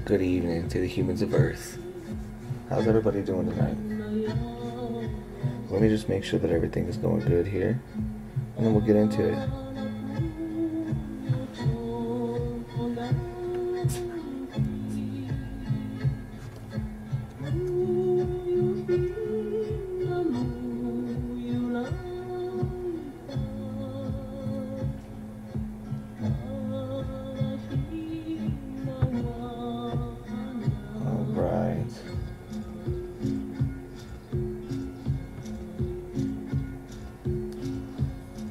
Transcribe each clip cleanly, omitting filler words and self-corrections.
Good evening to the humans of Earth. How's everybody doing tonight? Let me just make sure that everything is going good here, and then we'll get into it.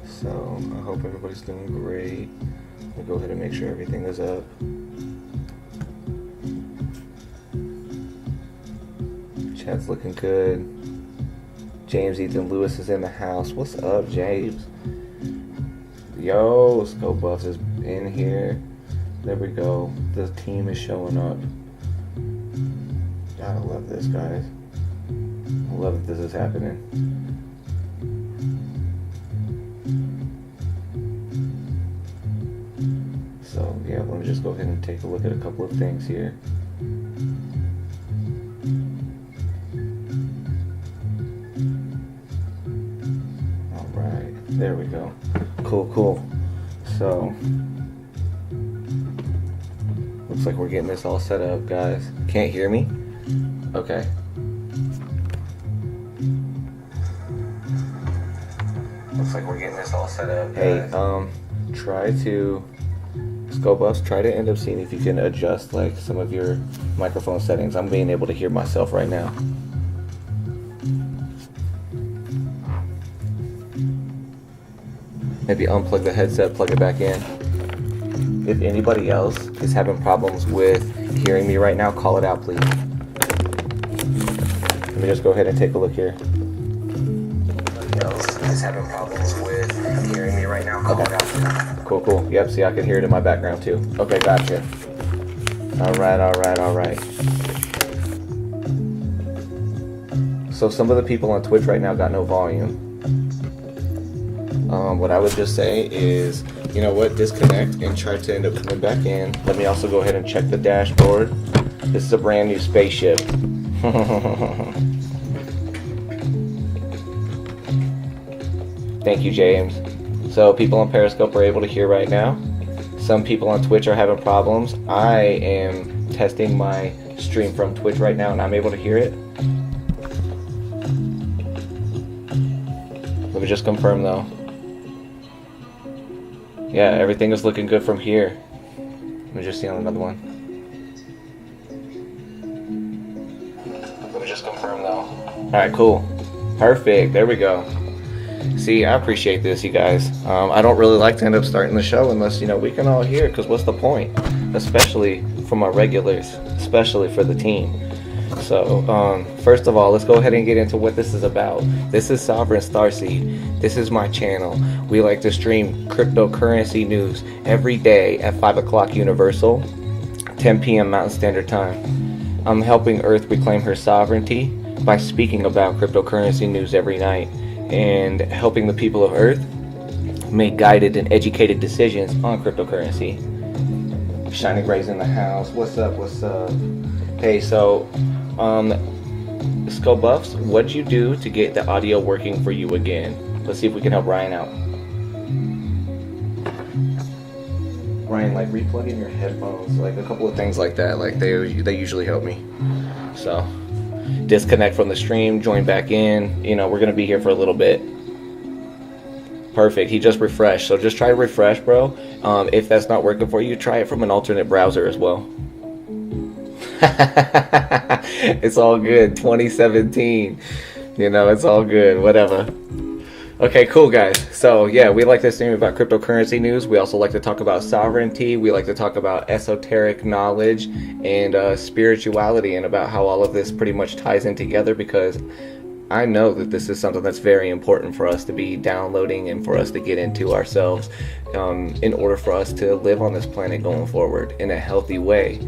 So I hope everybody's doing great. We'll go ahead and make sure everything is up. Chat's looking good. James Ethan Lewis is in the house. What's up, James? Yo, Scopebuffs is in here. There we go. The team is showing up. Gotta love this, guys. I love that this is happening. So yeah, let me just go ahead and take a look at a couple of things here. All right, there we go. Cool. So looks like we're getting this all set up, guys. Can't hear me? Okay. Looks like we're getting this all set up, guys. Hey, try to Scopebuffs, try to end up seeing if you can adjust like some of your microphone settings. I'm being able to hear myself right now. Maybe unplug the headset, plug it back in. If anybody else is having problems with hearing me right now, call it out, please. Let me just go ahead and take a look here. Anybody else is having problems with hearing me right now, call it out. Cool. Yep, see, I can hear it in my background too. Okay, gotcha. All right. So some of the people on Twitch right now got no volume. What I would just say is, you know what, disconnect and try to end up coming back in. Let me also go ahead and check the dashboard. This is a brand new spaceship. Thank you, James. So people on Periscope are able to hear right now. Some people on Twitch are having problems. I am testing my stream from Twitch right now and I'm able to hear it. Let me just confirm though. Yeah, everything is looking good from here. Let me just see on another one. Let me just confirm though. Alright, cool. Perfect, there we go. See, I appreciate this, you guys. I don't really like to end up starting the show unless, you know, we can all hear, because what's the point? Especially for my regulars, especially for the team. So, first of all, let's go ahead and get into what this is about. This is Sovereign Starseed. This is my channel. We like to stream cryptocurrency news every day at 5 o'clock Universal, 10 p.m. Mountain Standard Time. I'm helping Earth reclaim her sovereignty by speaking about cryptocurrency news every night and helping the people of Earth make guided and educated decisions on cryptocurrency. Shining Rays in the house. What's up? Hey, so Scopebuffs, what'd you do to get the audio working for you again? Let's see if we can help Ryan out. Ryan, like replugging your headphones, like a couple of things like that, like they usually help me. So disconnect from the stream, join back in. You know, we're gonna be here for a little bit. Perfect. He just refreshed, so just try to refresh, bro. If that's not working for you, try it from an alternate browser as well. It's all good. 2017. You know, it's all good. Whatever. Okay, cool, guys. So, yeah, we like to stream about cryptocurrency news. We also like to talk about sovereignty. We like to talk about esoteric knowledge and spirituality and about how all of this pretty much ties in together, because I know that this is something that's very important for us to be downloading and for us to get into ourselves in order for us to live on this planet going forward in a healthy way.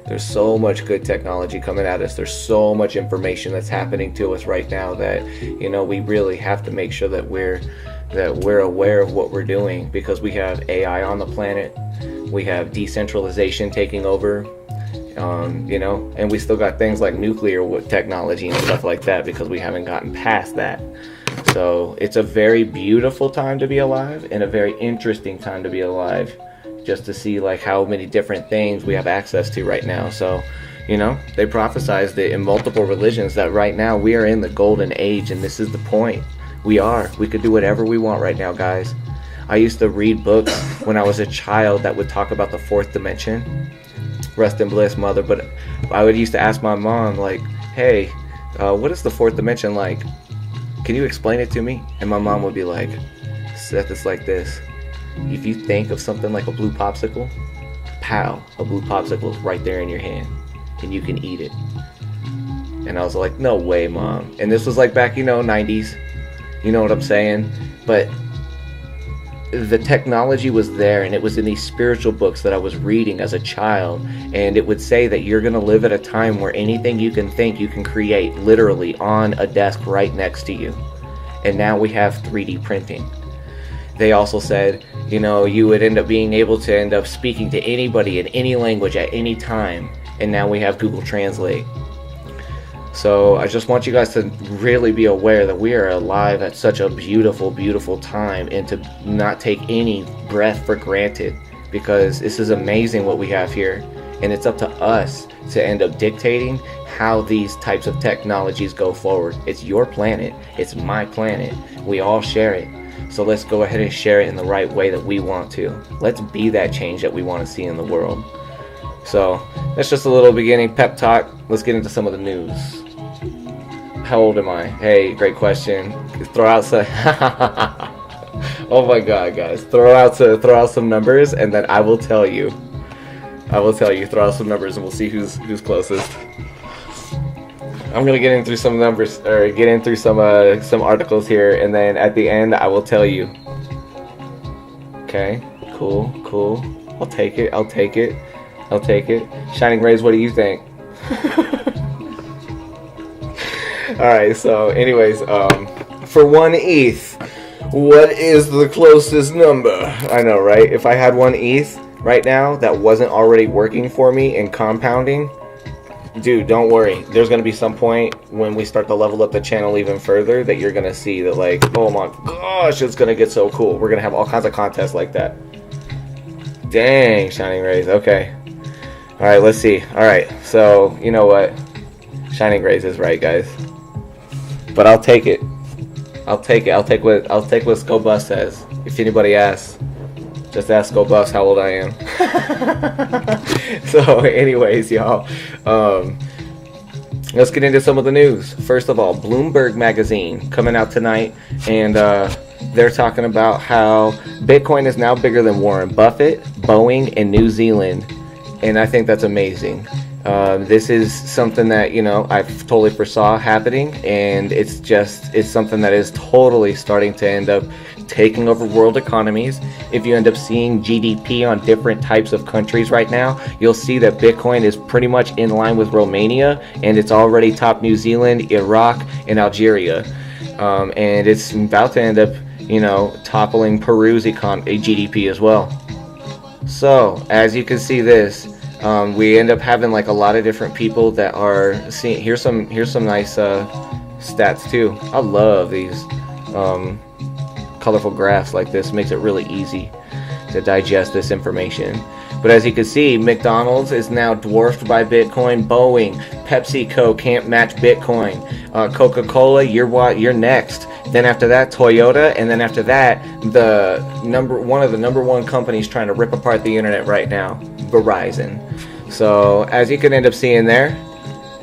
There's so much good technology coming at us. There's so much information that's happening to us right now that, you know, we really have to make sure that we're aware of what we're doing, because we have AI on the planet. We have decentralization taking over. You know, and we still got things like nuclear technology and stuff like that because we haven't gotten past that. So it's a very beautiful time to be alive and a very interesting time to be alive, just to see like how many different things we have access to right now. So, you know, they prophesized it in multiple religions that right now we are in the golden age, and this is the point. We could do whatever we want right now, guys. I used to read books when I was a child that would talk about the fourth dimension. Rest in bliss, mother. But I would used to ask my mom, like, hey, what is the fourth dimension like? Can you explain it to me? And my mom would be like, set this like this. If you think of something like a blue popsicle, pow, a blue popsicle is right there in your hand, and you can eat it. And I was like, no way, Mom. And this was like back, you know, 90s. You know what I'm saying? But the technology was there, and it was in these spiritual books that I was reading as a child, and it would say that you're going to live at a time where anything you can think you can create literally on a desk right next to you. And now we have 3D printing. They also said, you know, you would end up being able to end up speaking to anybody in any language at any time, and now we have Google Translate. So I just want you guys to really be aware that we are alive at such a beautiful, beautiful time, and to not take any breath for granted, because this is amazing what we have here, and it's up to us to end up dictating how these types of technologies go forward. It's your planet, it's my planet, we all share it. So let's go ahead and share it in the right way that we want to. Let's be that change that we want to see in the world. So that's just a little beginning pep talk. Let's get into some of the news. How old am I? Hey, great question. Throw out some. Oh my God, guys! Throw out some numbers, and then I will tell you. Throw out some numbers, and we'll see who's closest. I'm gonna get in through some numbers, or get in through some articles here, and then at the end I will tell you. Okay, cool. I'll take it. Shining Rays, what do you think? Alright, so anyways, for 1 ETH, what is the closest number? I know, right? If I had 1 ETH right now that wasn't already working for me in compounding, dude, don't worry. There's going to be some point when we start to level up the channel even further that you're going to see that, like, oh my gosh, it's going to get so cool. We're going to have all kinds of contests like that. Dang, Shining Rays. Okay. Alright, let's see. Alright, so, you know what? Shining Rays is right, guys. But I'll take it. I'll take what ScoBus says. If anybody asks, just ask ScoBus how old I am. So anyways, y'all, let's get into some of the news. First of all, Bloomberg magazine coming out tonight, and they're talking about how Bitcoin is now bigger than Warren Buffett, Boeing, and New Zealand. And I think that's amazing. This is something that, you know, I totally foresaw happening, and it's something that is totally starting to end up taking over world economies. If you end up seeing GDP on different types of countries right now, you'll see that Bitcoin is pretty much in line with Romania, and it's already topped New Zealand, Iraq, and Algeria. And it's about to end up, you know, toppling Peru's GDP as well. So, as you can see this, we end up having like a lot of different people that are seeing. Here's some nice stats too. I love these colorful graphs like this. Makes it really easy to digest this information. But as you can see, McDonald's is now dwarfed by Bitcoin. Boeing, PepsiCo can't match Bitcoin. Coca-Cola, you're next. Then after that, Toyota, and then after that, one of the number one companies trying to rip apart the internet right now, Verizon. So as you can end up seeing there,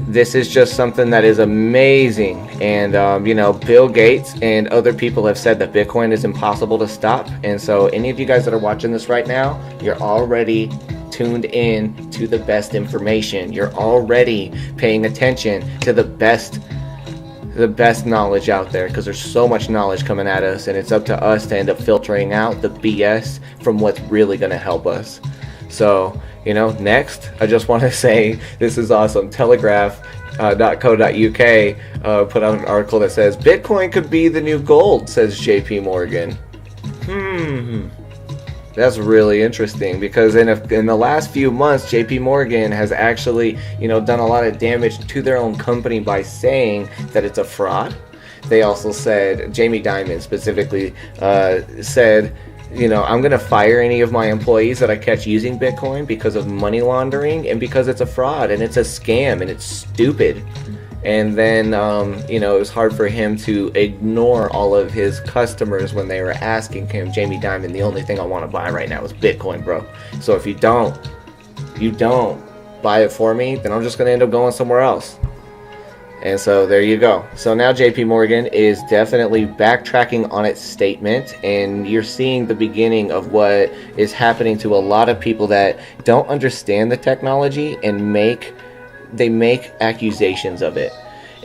this is just something that is amazing. And you know, Bill Gates and other people have said that Bitcoin is impossible to stop. And so any of you guys that are watching this right now, you're already tuned in to the best information. You're already paying attention to the best knowledge out there, because there's so much knowledge coming at us, and it's up to us to end up filtering out the BS from what's really going to help us. So, you know, next, I just want to say this is awesome. Telegraph.co.uk put out an article that says Bitcoin could be the new gold, says JP Morgan. That's really interesting, because in the last few months, JP Morgan has actually, done a lot of damage to their own company by saying that it's a fraud. They also said, Jamie Dimon specifically said, I'm going to fire any of my employees that I catch using Bitcoin because of money laundering and because it's a fraud and it's a scam and it's stupid. And then, it was hard for him to ignore all of his customers when they were asking him, Jamie Dimon, the only thing I want to buy right now is Bitcoin, bro. So if you don't buy it for me, then I'm just going to end up going somewhere else. And so there you go. So now JP Morgan is definitely backtracking on its statement, and you're seeing the beginning of what is happening to a lot of people that don't understand the technology and make accusations of it.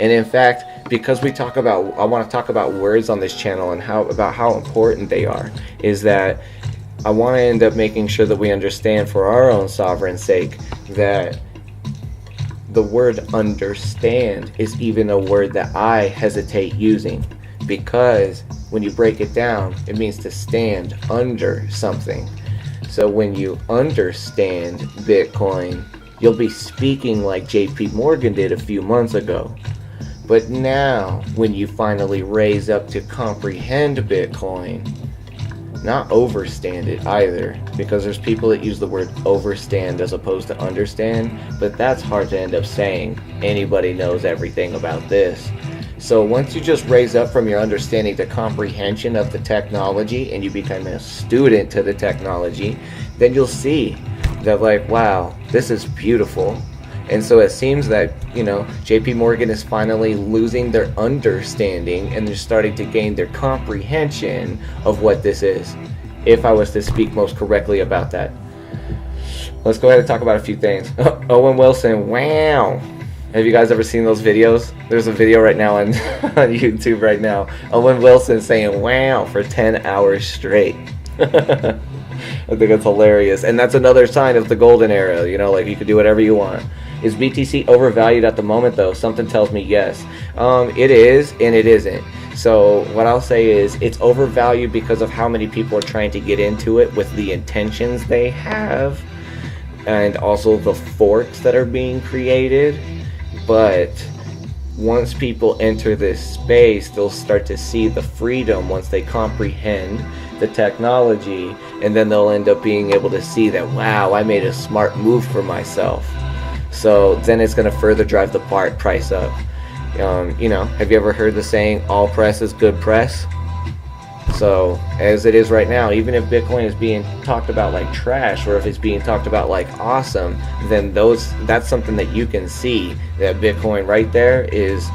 And in fact, because I want to talk about words on this channel and about how important they are, is that I want to end up making sure that we understand for our own sovereign sake that the word understand is even a word that I hesitate using, because when you break it down, it means to stand under something. So when you understand Bitcoin, you'll be speaking like JP Morgan did a few months ago. But now, when you finally raise up to comprehend Bitcoin, not overstand it either, because there's people that use the word overstand as opposed to understand, but that's hard to end up saying. Anybody knows everything about this. So once you just raise up from your understanding to comprehension of the technology and you become a student to the technology, then you'll see that, like, wow, this is beautiful. And so it seems that, JP Morgan is finally losing their understanding and they're starting to gain their comprehension of what this is, if I was to speak most correctly about that. Let's go ahead and talk about a few things. Owen Wilson, wow. Have you guys ever seen those videos? There's a video right now on YouTube right now. Owen Wilson saying wow for 10 hours straight. I think it's hilarious. And that's another sign of the golden era, like you could do whatever you want. Is BTC overvalued at the moment though? Something tells me yes. It is and it isn't. So what I'll say is it's overvalued because of how many people are trying to get into it with the intentions they have, and also the forks that are being created. But once people enter this space, they'll start to see the freedom once they comprehend the technology, and then they'll end up being able to see that, wow, I made a smart move for myself. So then it's going to further drive the price up. Have you ever heard the saying, all press is good press? So as it is right now, even if Bitcoin is being talked about like trash, or if it's being talked about like awesome, then that's something that you can see, that Bitcoin right there is,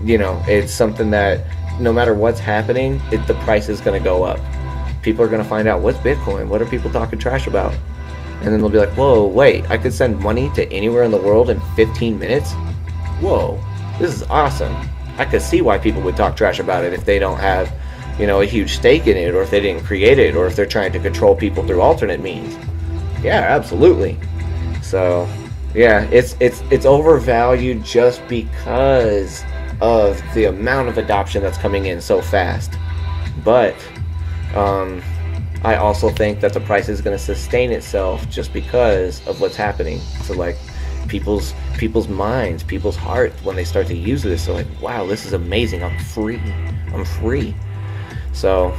it's something that no matter what's happening, the price is going to go up. People are going to find out, what's Bitcoin? What are people talking trash about? And then they'll be like, whoa, wait, I could send money to anywhere in the world in 15 minutes? Whoa, this is awesome. I could see why people would talk trash about it if they don't have, a huge stake in it, or if they didn't create it, or if they're trying to control people through alternate means. Yeah, absolutely. So, yeah, it's overvalued just because of the amount of adoption that's coming in so fast. But I also think that the price is going to sustain itself just because of what's happening. So like people's minds, people's hearts, when they start to use this, they're like, wow, this is amazing. I'm free. So,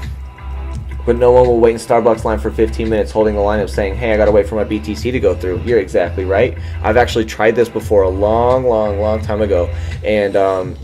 but no one will wait in Starbucks line for 15 minutes holding the line up saying, hey, I gotta wait for my BTC to go through. You're exactly right. I've actually tried this before a long time ago, and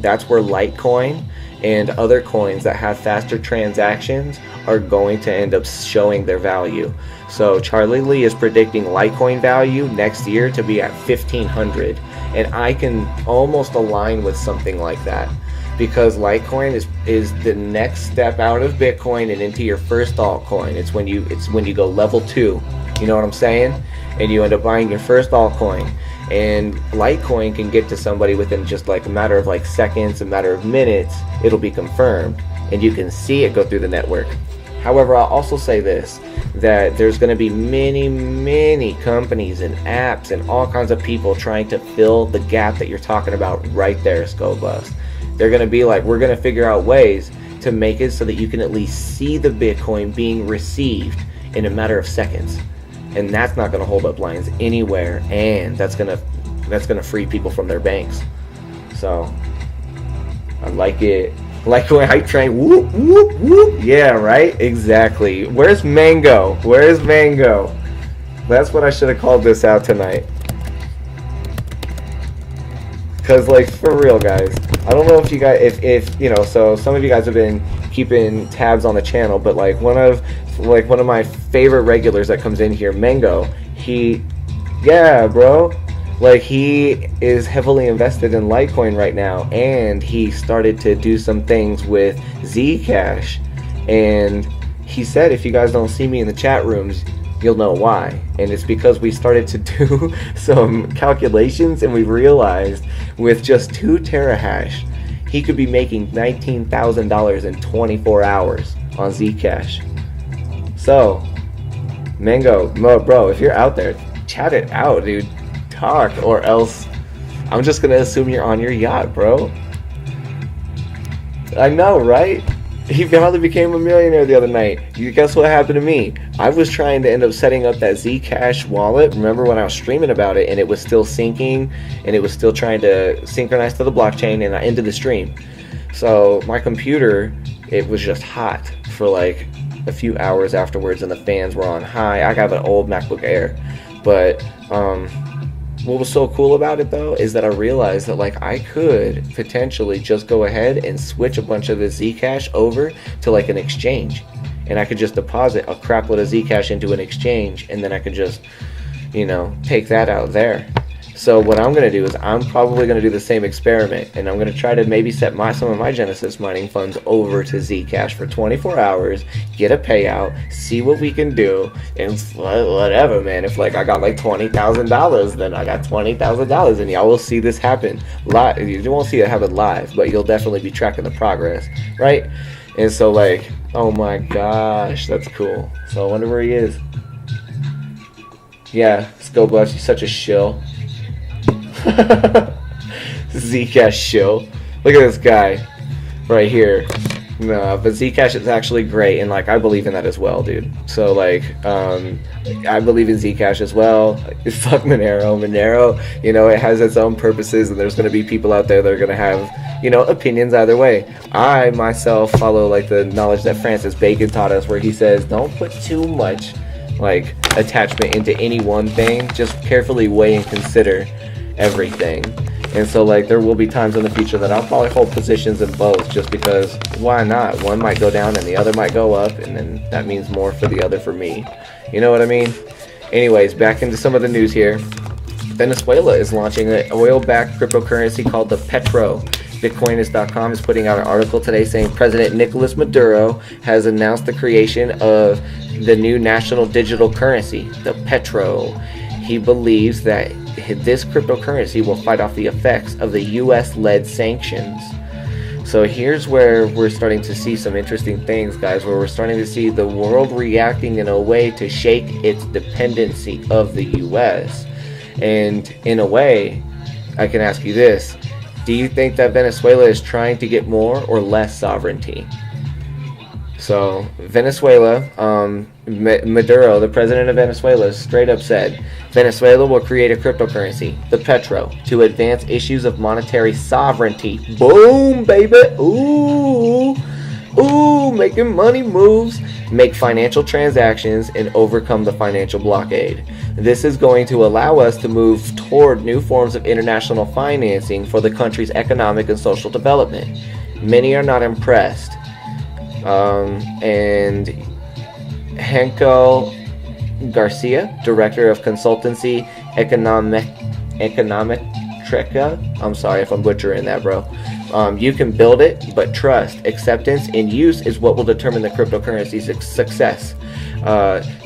that's where Litecoin and other coins that have faster transactions are going to end up showing their value. So Charlie Lee is predicting Litecoin value next year to be at 1,500, and I can almost align with something like that, because Litecoin is the next step out of Bitcoin and into your first altcoin. It's when you go level 2, you know what I'm saying? And you end up buying your first altcoin. And Litecoin can get to somebody within just like a matter of like seconds, a matter of minutes. It'll be confirmed, and you can see it go through the network. However, I'll also say this, that there's going to be many companies and apps and all kinds of people trying to fill the gap that you're talking about right there, Scobust. They're going to be like, we're going to figure out ways to make it so that you can at least see the Bitcoin being received in a matter of seconds. And that's not going to hold up lines anywhere, and that's going to free people from their banks. So I like it. Like when hype train, whoop, whoop, whoop. Yeah, right? Exactly. Where's Mango? Where's Mango? That's what I should have called this out tonight. Because, like, for real, guys, I don't know if you guys, if you know, so some of you guys have been keeping tabs on the channel, but, like, one of my favorite regulars that comes in here, Mango, yeah, bro. Like, he is heavily invested in Litecoin right now, and he started to do some things with Zcash. And he said, if you guys don't see me in the chat rooms, you'll know why. And it's because we started to do some calculations, and we realized with just 2 terahash, he could be making $19,000 in 24 hours on Zcash. So, Mango, bro, if you're out there, chat it out, dude. Talk, or else I'm just gonna assume you're on your yacht, bro. I know, right? He probably became a millionaire the other night. You guess what happened to me? I was trying to end up setting up that Zcash wallet. Remember when I was streaming about it, and it was still syncing, and it was still trying to synchronize to the blockchain, and I ended the stream. So my computer, it was just hot for like a few hours afterwards, and the fans were on high. I got an old MacBook Air, but what was so cool about it though is that I realized that, like, I could potentially just go ahead and switch a bunch of the Zcash over to like an exchange, and I could just deposit a crap load of Zcash into an exchange, and then I could just, you know, take that out there. So what I'm going to do is I'm probably going to do the same experiment, and I'm going to try to maybe set some of my Genesis mining funds over to Zcash for 24 hours, get a payout, see what we can do, and whatever, man. If like I got like $20,000, then I got $20,000, and y'all will see this happen live. You won't see it happen live, but you'll definitely be tracking the progress, right? And so, like, oh my gosh, that's cool. So I wonder where he is. Yeah, Skullbuff, he's such a shill. Zcash shill. Look at this guy right here. No, but Zcash is actually great, and like I believe in that as well, dude. So like, I believe in Zcash as well. Fuck Monero. Monero, you know, it has its own purposes, and there's gonna be people out there that are gonna have, you know, opinions either way. I myself follow like the knowledge that Francis Bacon taught us, where he says, don't put too much like attachment into any one thing. Just carefully weigh and consider everything. And so like there will be times in the future that I'll probably hold positions in both, just because why not? One might go down and the other might go up, and then that means more for the other for me. You know what I mean? Anyways, back into some of the news here. Venezuela is launching an oil-backed cryptocurrency called the Petro. Bitcoinist.com is putting out an article today saying President Nicolas Maduro has announced the creation of the new national digital currency, the Petro. He believes that this cryptocurrency will fight off the effects of the US-led sanctions. So here's where we're starting to see some interesting things, guys, where we're starting to see the world reacting in a way to shake its dependency of the US. And in a way, I can ask you this: do you think that Venezuela is trying to get more or less sovereignty? So Venezuela, Maduro, the president of Venezuela, straight up said, Venezuela will create a cryptocurrency, the Petro, to advance issues of monetary sovereignty. Boom, baby. Ooh, ooh, making money moves, make financial transactions, and overcome the financial blockade. This is going to allow us to move toward new forms of international financing for the country's economic and social development. Many are not impressed. And Henkel Garcia, director of consultancy Econometrica. I'm sorry if I'm butchering that, bro. You can build it, but trust, acceptance, and use is what will determine the cryptocurrency's success.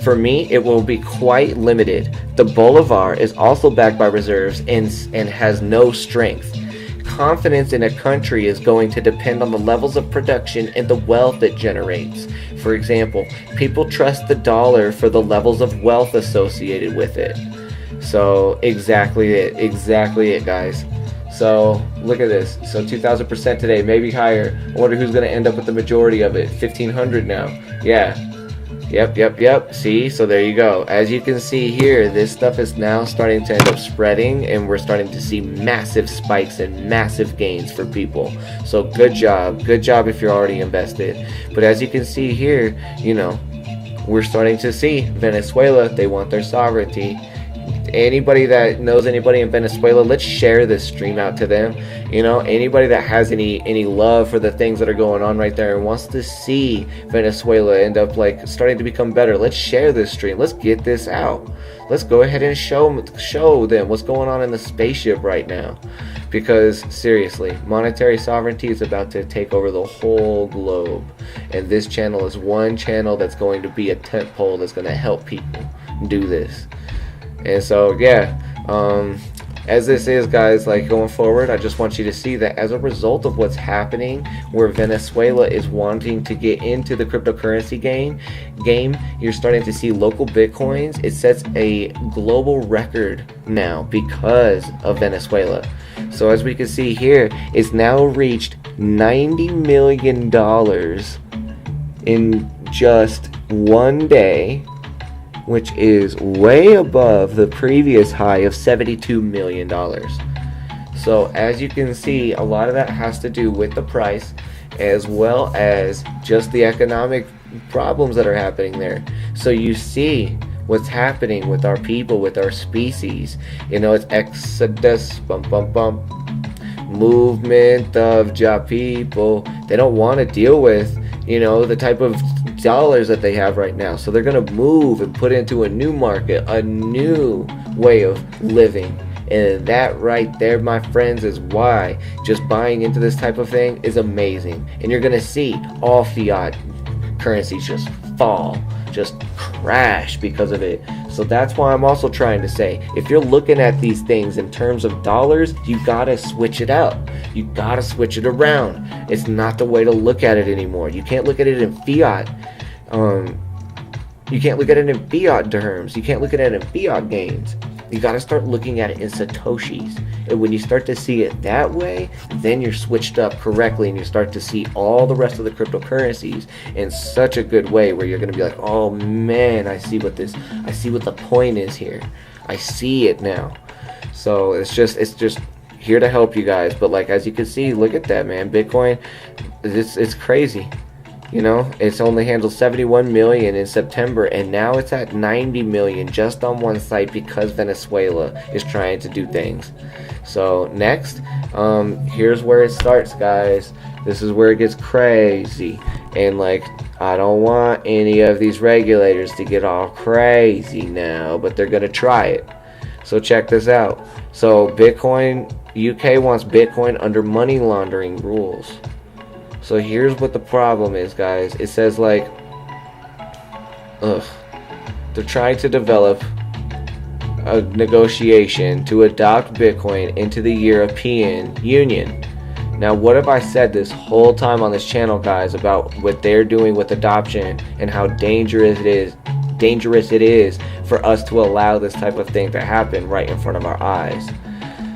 For me, it will be quite limited. The Bolivar is also backed by reserves and has no strength. Confidence in a country is going to depend on the levels of production and the wealth it generates. For example, people trust the dollar for the levels of wealth associated with it. So exactly it, guys. So look at this. So 2,000% today, maybe higher. I wonder who's going to end up with the majority of it. 1,500 now. Yeah. Yep. See, so there you go. As you can see here, this stuff is now starting to end up spreading, and we're starting to see massive spikes and massive gains for people. So good job if you're already invested. But as you can see here, you know, we're starting to see Venezuela, they want their sovereignty. Anybody that knows anybody in Venezuela, let's share this stream out to them. You know, anybody that has any love for the things that are going on right there and wants to see Venezuela end up like starting to become better, let's share this stream. Let's get this out. Let's go ahead and show them what's going on in the spaceship right now. Because seriously, monetary sovereignty is about to take over the whole globe, and this channel is one channel that's going to be a tent pole that's going to help people do this. And so yeah, as this is, guys, like going forward, I just want you to see that as a result of what's happening, where Venezuela is wanting to get into the cryptocurrency game, you're starting to see local bitcoins. It sets a global record now because of Venezuela. So as we can see here, it's now reached $90 million in just one day, which is way above the previous high of $72 million. So as you can see, a lot of that has to do with the price, as well as just the economic problems that are happening there. So you see what's happening with our people, with our species. You know, it's exodus, movement of job people. They don't want to deal with, you know, the type of dollars that they have right now. So they're going to move and put into a new market, a new way of living. And that right there, my friends, is why just buying into this type of thing is amazing. And you're going to see all fiat currencies just fall, just crash because of it. So that's why I'm also trying to say, if you're looking at these things in terms of dollars, you gotta switch it out. You gotta switch it around. It's not the way to look at it anymore. You can't look at it in fiat. You can't look at it in fiat terms. You can't look at it in fiat gains. You gotta start looking at it in satoshis. And when you start to see it that way, then you're switched up correctly, and you start to see all the rest of the cryptocurrencies in such a good way, where you're gonna be like, oh man, I see what the point is here. I see it now. So it's just here to help you guys. But like, as you can see, look at that, man. Bitcoin, it's crazy. You know, it's only handled 71 million in September, and now it's at 90 million just on one site because Venezuela is trying to do things. So next, here's where it starts, guys. This is where it gets crazy. And like, I don't want any of these regulators to get all crazy now, but they're gonna try it. So check this out. So Bitcoin, UK wants Bitcoin under money laundering rules. So here's what the problem is, guys. It says like, they're trying to develop a negotiation to adopt Bitcoin into the European Union. Now, what have I said this whole time on this channel, guys, about what they're doing with adoption and how dangerous it is for us to allow this type of thing to happen right in front of our eyes?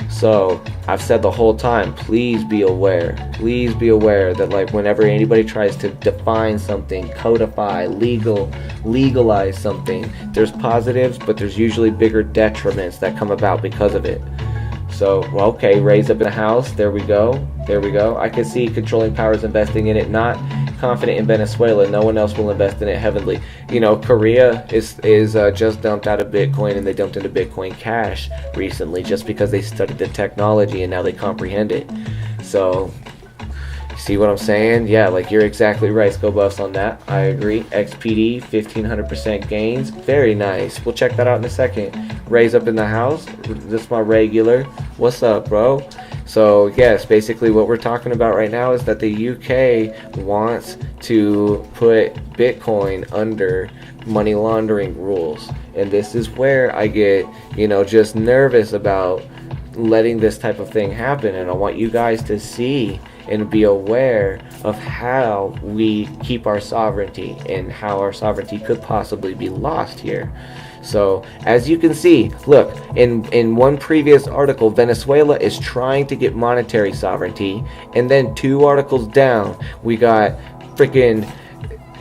So I've said the whole time, please be aware that like whenever anybody tries to define something, codify, legalize something, there's positives, but there's usually bigger detriments that come about because of it. So, well, okay, raise up in the house, there we go. I can see controlling powers investing in it, not confident in Venezuela. No one else will invest in it heavily. You know, Korea is just dumped out of Bitcoin, and they dumped into Bitcoin Cash recently just because they studied the technology and now they comprehend it. So, see what I'm saying? Yeah, like you're exactly right, Scobuffs, on that. I agree. XPD, 1500% gains. Very nice. We'll check that out in a second. Raise up in the house. This is my regular. What's up, bro? So yes, basically what we're talking about right now is that the UK wants to put Bitcoin under money laundering rules. And this is where I get, you know, just nervous about letting this type of thing happen. And I want you guys to see and be aware of how we keep our sovereignty and how our sovereignty could possibly be lost here. So as you can see, look, in one previous article, Venezuela is trying to get monetary sovereignty, and then 2 articles down we got freaking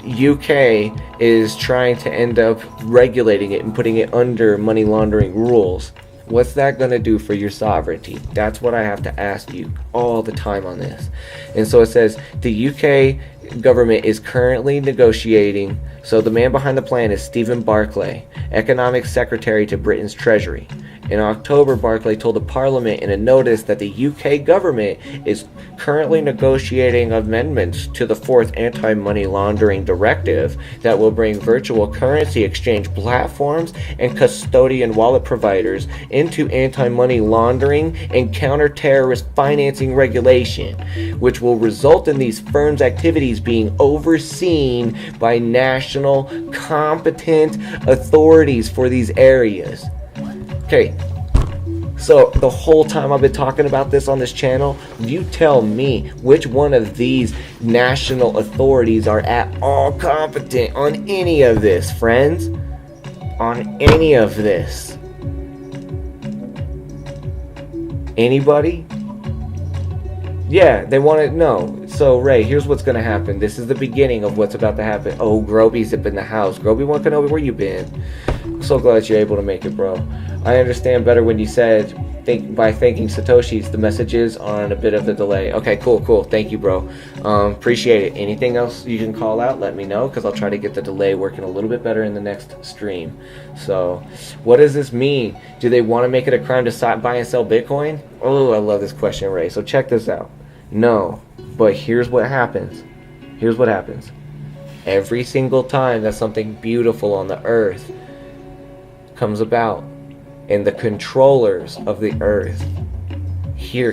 UK is trying to end up regulating it and putting it under money laundering rules. What's that going to do for your sovereignty? That's what I have to ask you all the time on this. And so it says the UK government is currently negotiating. So the man behind the plan is Stephen Barclay, economic secretary to Britain's Treasury. In October, Barclay told the Parliament in a notice that the UK government is currently negotiating amendments to the fourth anti-money laundering directive that will bring virtual currency exchange platforms and custodian wallet providers into anti-money laundering and counter-terrorist financing regulation, which will result in these firms' activities being overseen by national competent authorities for these areas. Okay, so the whole time I've been talking about this on this channel, you tell me which one of these national authorities are at all competent on any of this, friends? On any of this? Anybody? Yeah, they want to know. So, Ray, here's what's going to happen. This is the beginning of what's about to happen. Oh, Groby's up in the house. Groby, want to know where you been? I'm so glad you're able to make it, bro. I understand better when you said by thanking Satoshi's, the messages on a bit of the delay. Okay, cool. Thank you, bro. Appreciate it. Anything else you can call out, let me know, because I'll try to get the delay working a little bit better in the next stream. So, what does this mean? Do they want to make it a crime to buy and sell Bitcoin? Oh, I love this question, Ray. So check this out. No, but here's what happens. Here's what happens. Every single time that something beautiful on the earth comes about, and the controllers of the earth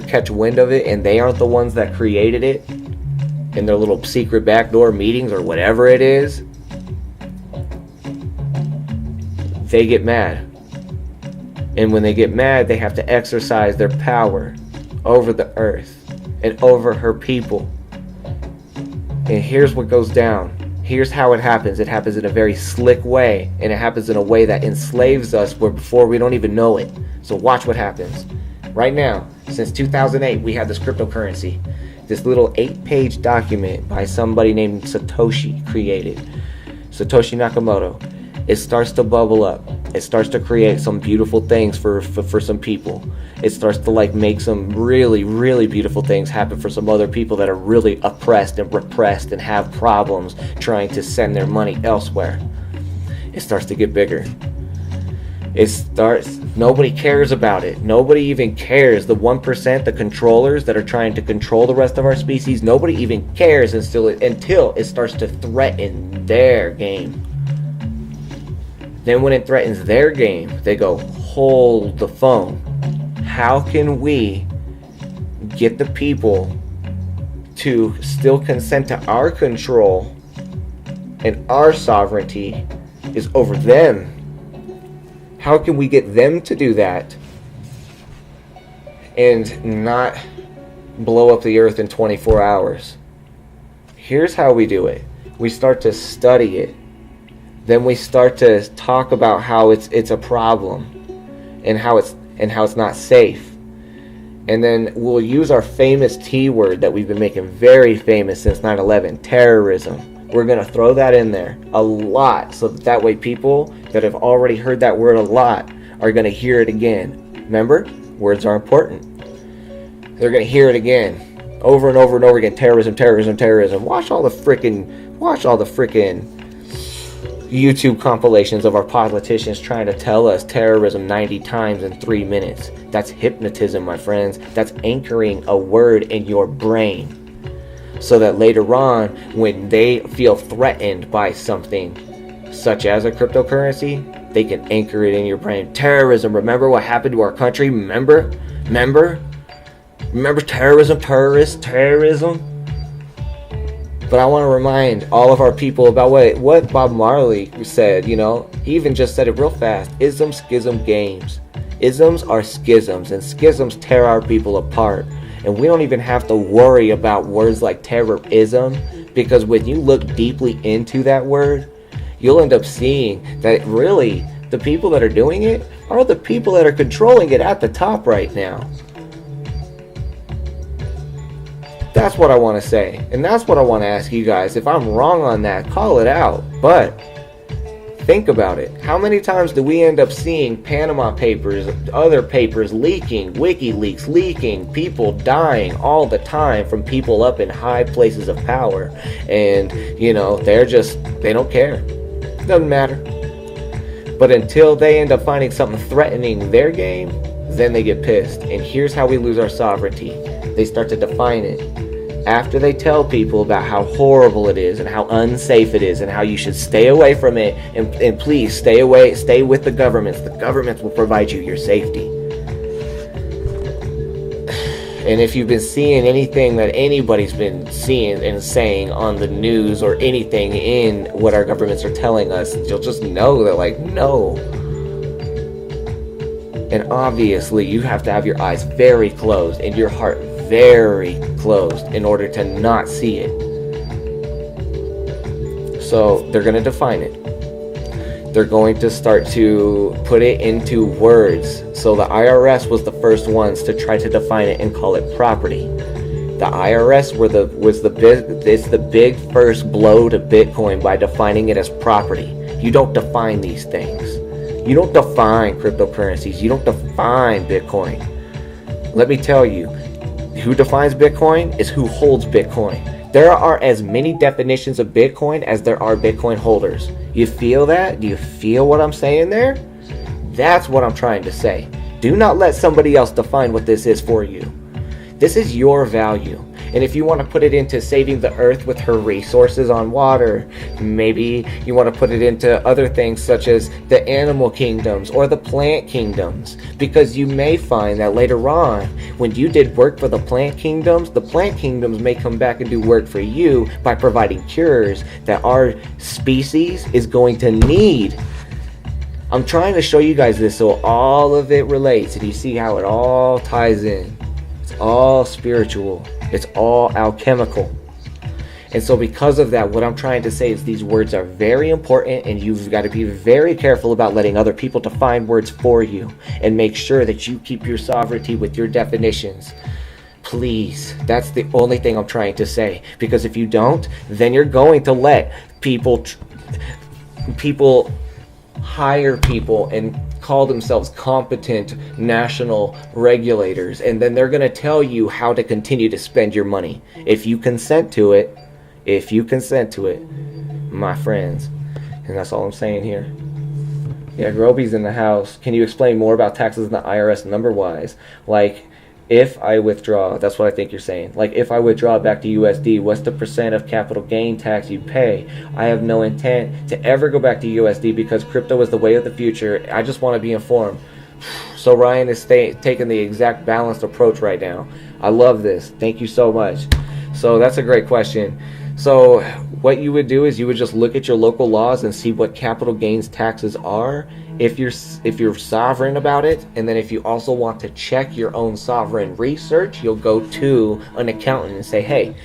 catch wind of it, and they aren't the ones that created it in their little secret backdoor meetings or whatever it is, they get mad. And when they get mad, they have to exercise their power over the earth and over her people. And here's what goes down. Here's how it happens. It happens in a very slick way, and it happens in a way that enslaves us before we don't even know it. So watch what happens. Right now, since 2008, we have this cryptocurrency. This little 8-page document by somebody named Satoshi created. Satoshi Nakamoto. It starts to bubble up. It starts to create some beautiful things for some people. It starts to make some really, really beautiful things happen for some other people that are really oppressed and repressed and have problems trying to send their money elsewhere. It starts to get bigger. Nobody cares about it. Nobody even cares. The 1%, the controllers that are trying to control the rest of our species, nobody even cares until it starts to threaten their game. Then when it threatens their game, they go, hold the phone. How can we get the people to still consent to our control, and our sovereignty is over them? How can we get them to do that and not blow up the earth in 24 hours? Here's how we do it. We start to study it. Then we start to talk about how it's a problem and how it's not safe. And then we'll use our famous T word that we've been making very famous since 9/11, terrorism. We're going to throw that in there a lot, so that way people that have already heard that word a lot are going to hear it again. Remember, words are important. They're going to hear it again over and over and over again. Terrorism. Watch all the frickin' YouTube compilations of our politicians trying to tell us terrorism 90 times in 3 minutes. That's hypnotism, my friends. That's anchoring a word in your brain, so that later on, when they feel threatened by something such as a cryptocurrency, they can anchor it in your brain. Terrorism. Remember what happened to our country? Remember terrorism. But I want to remind all of our people about what Bob Marley said. He even just said it real fast. Ism, schism, games. Isms are schisms, and schisms tear our people apart. And we don't even have to worry about words like terrorism, because when you look deeply into that word, you'll end up seeing that really the people that are doing it are the people that are controlling it at the top right now. That's what I want to say, and that's what I want to ask you guys. If I'm wrong on that, call it out. But think about it. How many times do we end up seeing Panama Papers, other papers leaking, WikiLeaks leaking, people dying all the time from people up in high places of power? And, you know, they don't care. Doesn't matter. But until they end up finding something threatening their game, then they get pissed. And here's how we lose our sovereignty. They start to define it. After they tell people about how horrible it is and how unsafe it is and how you should stay away from it, and please stay with the governments. The governments will provide you your safety. And if you've been seeing anything that anybody's been seeing and saying on the news or anything in what our governments are telling us, you'll just know that, like, no. And obviously you have to have your eyes very closed and your heart very closed in order to not see it. So they're going to define it. They're going to start to put it into words. So the IRS was the first ones to try to define it and call it property. The IRS was the big first blow to Bitcoin by defining it as property. You don't define these things. You don't define cryptocurrencies. You don't define Bitcoin. Let me tell you, who defines Bitcoin is who holds Bitcoin. There are as many definitions of Bitcoin as there are Bitcoin holders. You feel that? Do you feel what I'm saying there? That's what I'm trying to say. Do not let somebody else define what this is for you. This is your value. And if you want to put it into saving the earth with her resources on water, maybe you want to put it into other things such as the animal kingdoms or the plant kingdoms, because you may find that later on, when you did work for the plant kingdoms may come back and do work for you by providing cures that our species is going to need. I'm trying to show you guys this so all of it relates and you see how it all ties in. It's all spiritual. It's all alchemical. And so because of that, what I'm trying to say is these words are very important, and you've got to be very careful about letting other people define words for you, and make sure that you keep your sovereignty with your definitions. Please, that's the only thing I'm trying to say. Because if you don't, then you're going to let people hire people and call themselves competent national regulators, and then they're going to tell you how to continue to spend your money. If you consent to it, my friends. And that's all I'm saying here. Yeah, Groby's in the house. Can you explain more about taxes in the IRS number-wise? Like, if I withdraw, that's what I think you're saying. Like, if I withdraw back to USD, what's the % of capital gain tax you pay? I have no intent to ever go back to USD because crypto is the way of the future. I just want to be informed. So Ryan is taking the exact balanced approach right now. I love this. Thank you so much. So that's a great question. So what you would do is you would just look at your local laws and see what capital gains taxes are, if you're sovereign about it. And then if you also want to check your own sovereign research, you'll go to an accountant and say, hey,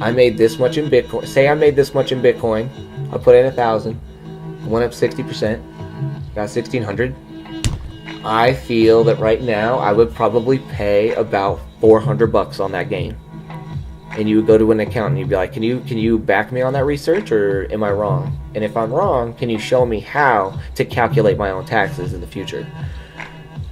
I made this much in Bitcoin. Say I made this much in Bitcoin. I put in 1,000, went up 60%, got 1,600. I feel that right now I would probably pay about $400 on that gain. And you would go to an accountant and you'd be like, can you back me on that research, or am I wrong? And if I'm wrong, can you show me how to calculate my own taxes in the future?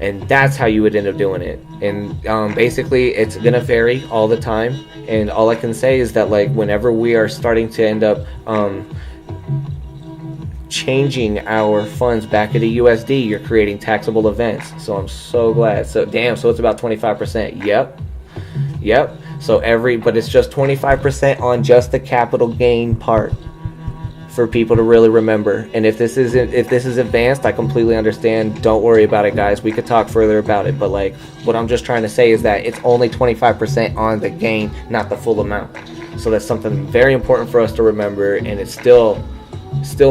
And that's how you would end up doing it. And basically it's gonna vary all the time. And all I can say is that, like, whenever we are starting to end up changing our funds back into USD, you're creating taxable events. So I'm so glad. So damn, so it's about 25%. Yep. So but it's just 25% on just the capital gain part for people to really remember. And if this is advanced, I completely understand. Don't worry about it, guys. We could talk further about it. But like, what I'm just trying to say is that it's only 25% on the gain, not the full amount. So that's something very important for us to remember, and it still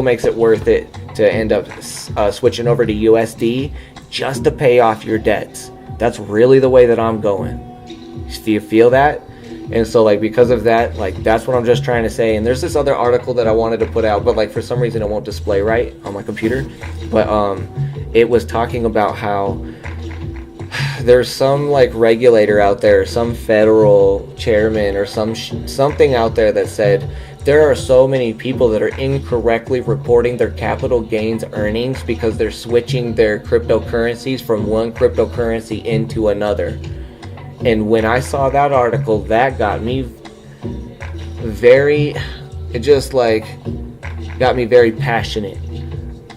makes it worth it to end up switching over to USD just to pay off your debts. That's really the way that I'm going. Do you feel that? And so, like, because of that, like, that's what I'm just trying to say. And there's this other article that I wanted to put out, but like for some reason it won't display right on my computer. But it was talking about how there's some like regulator out there, some federal chairman or something out there that said there are so many people that are incorrectly reporting their capital gains earnings because they're switching their cryptocurrencies from one cryptocurrency into another. And when I saw that article, that got me very passionate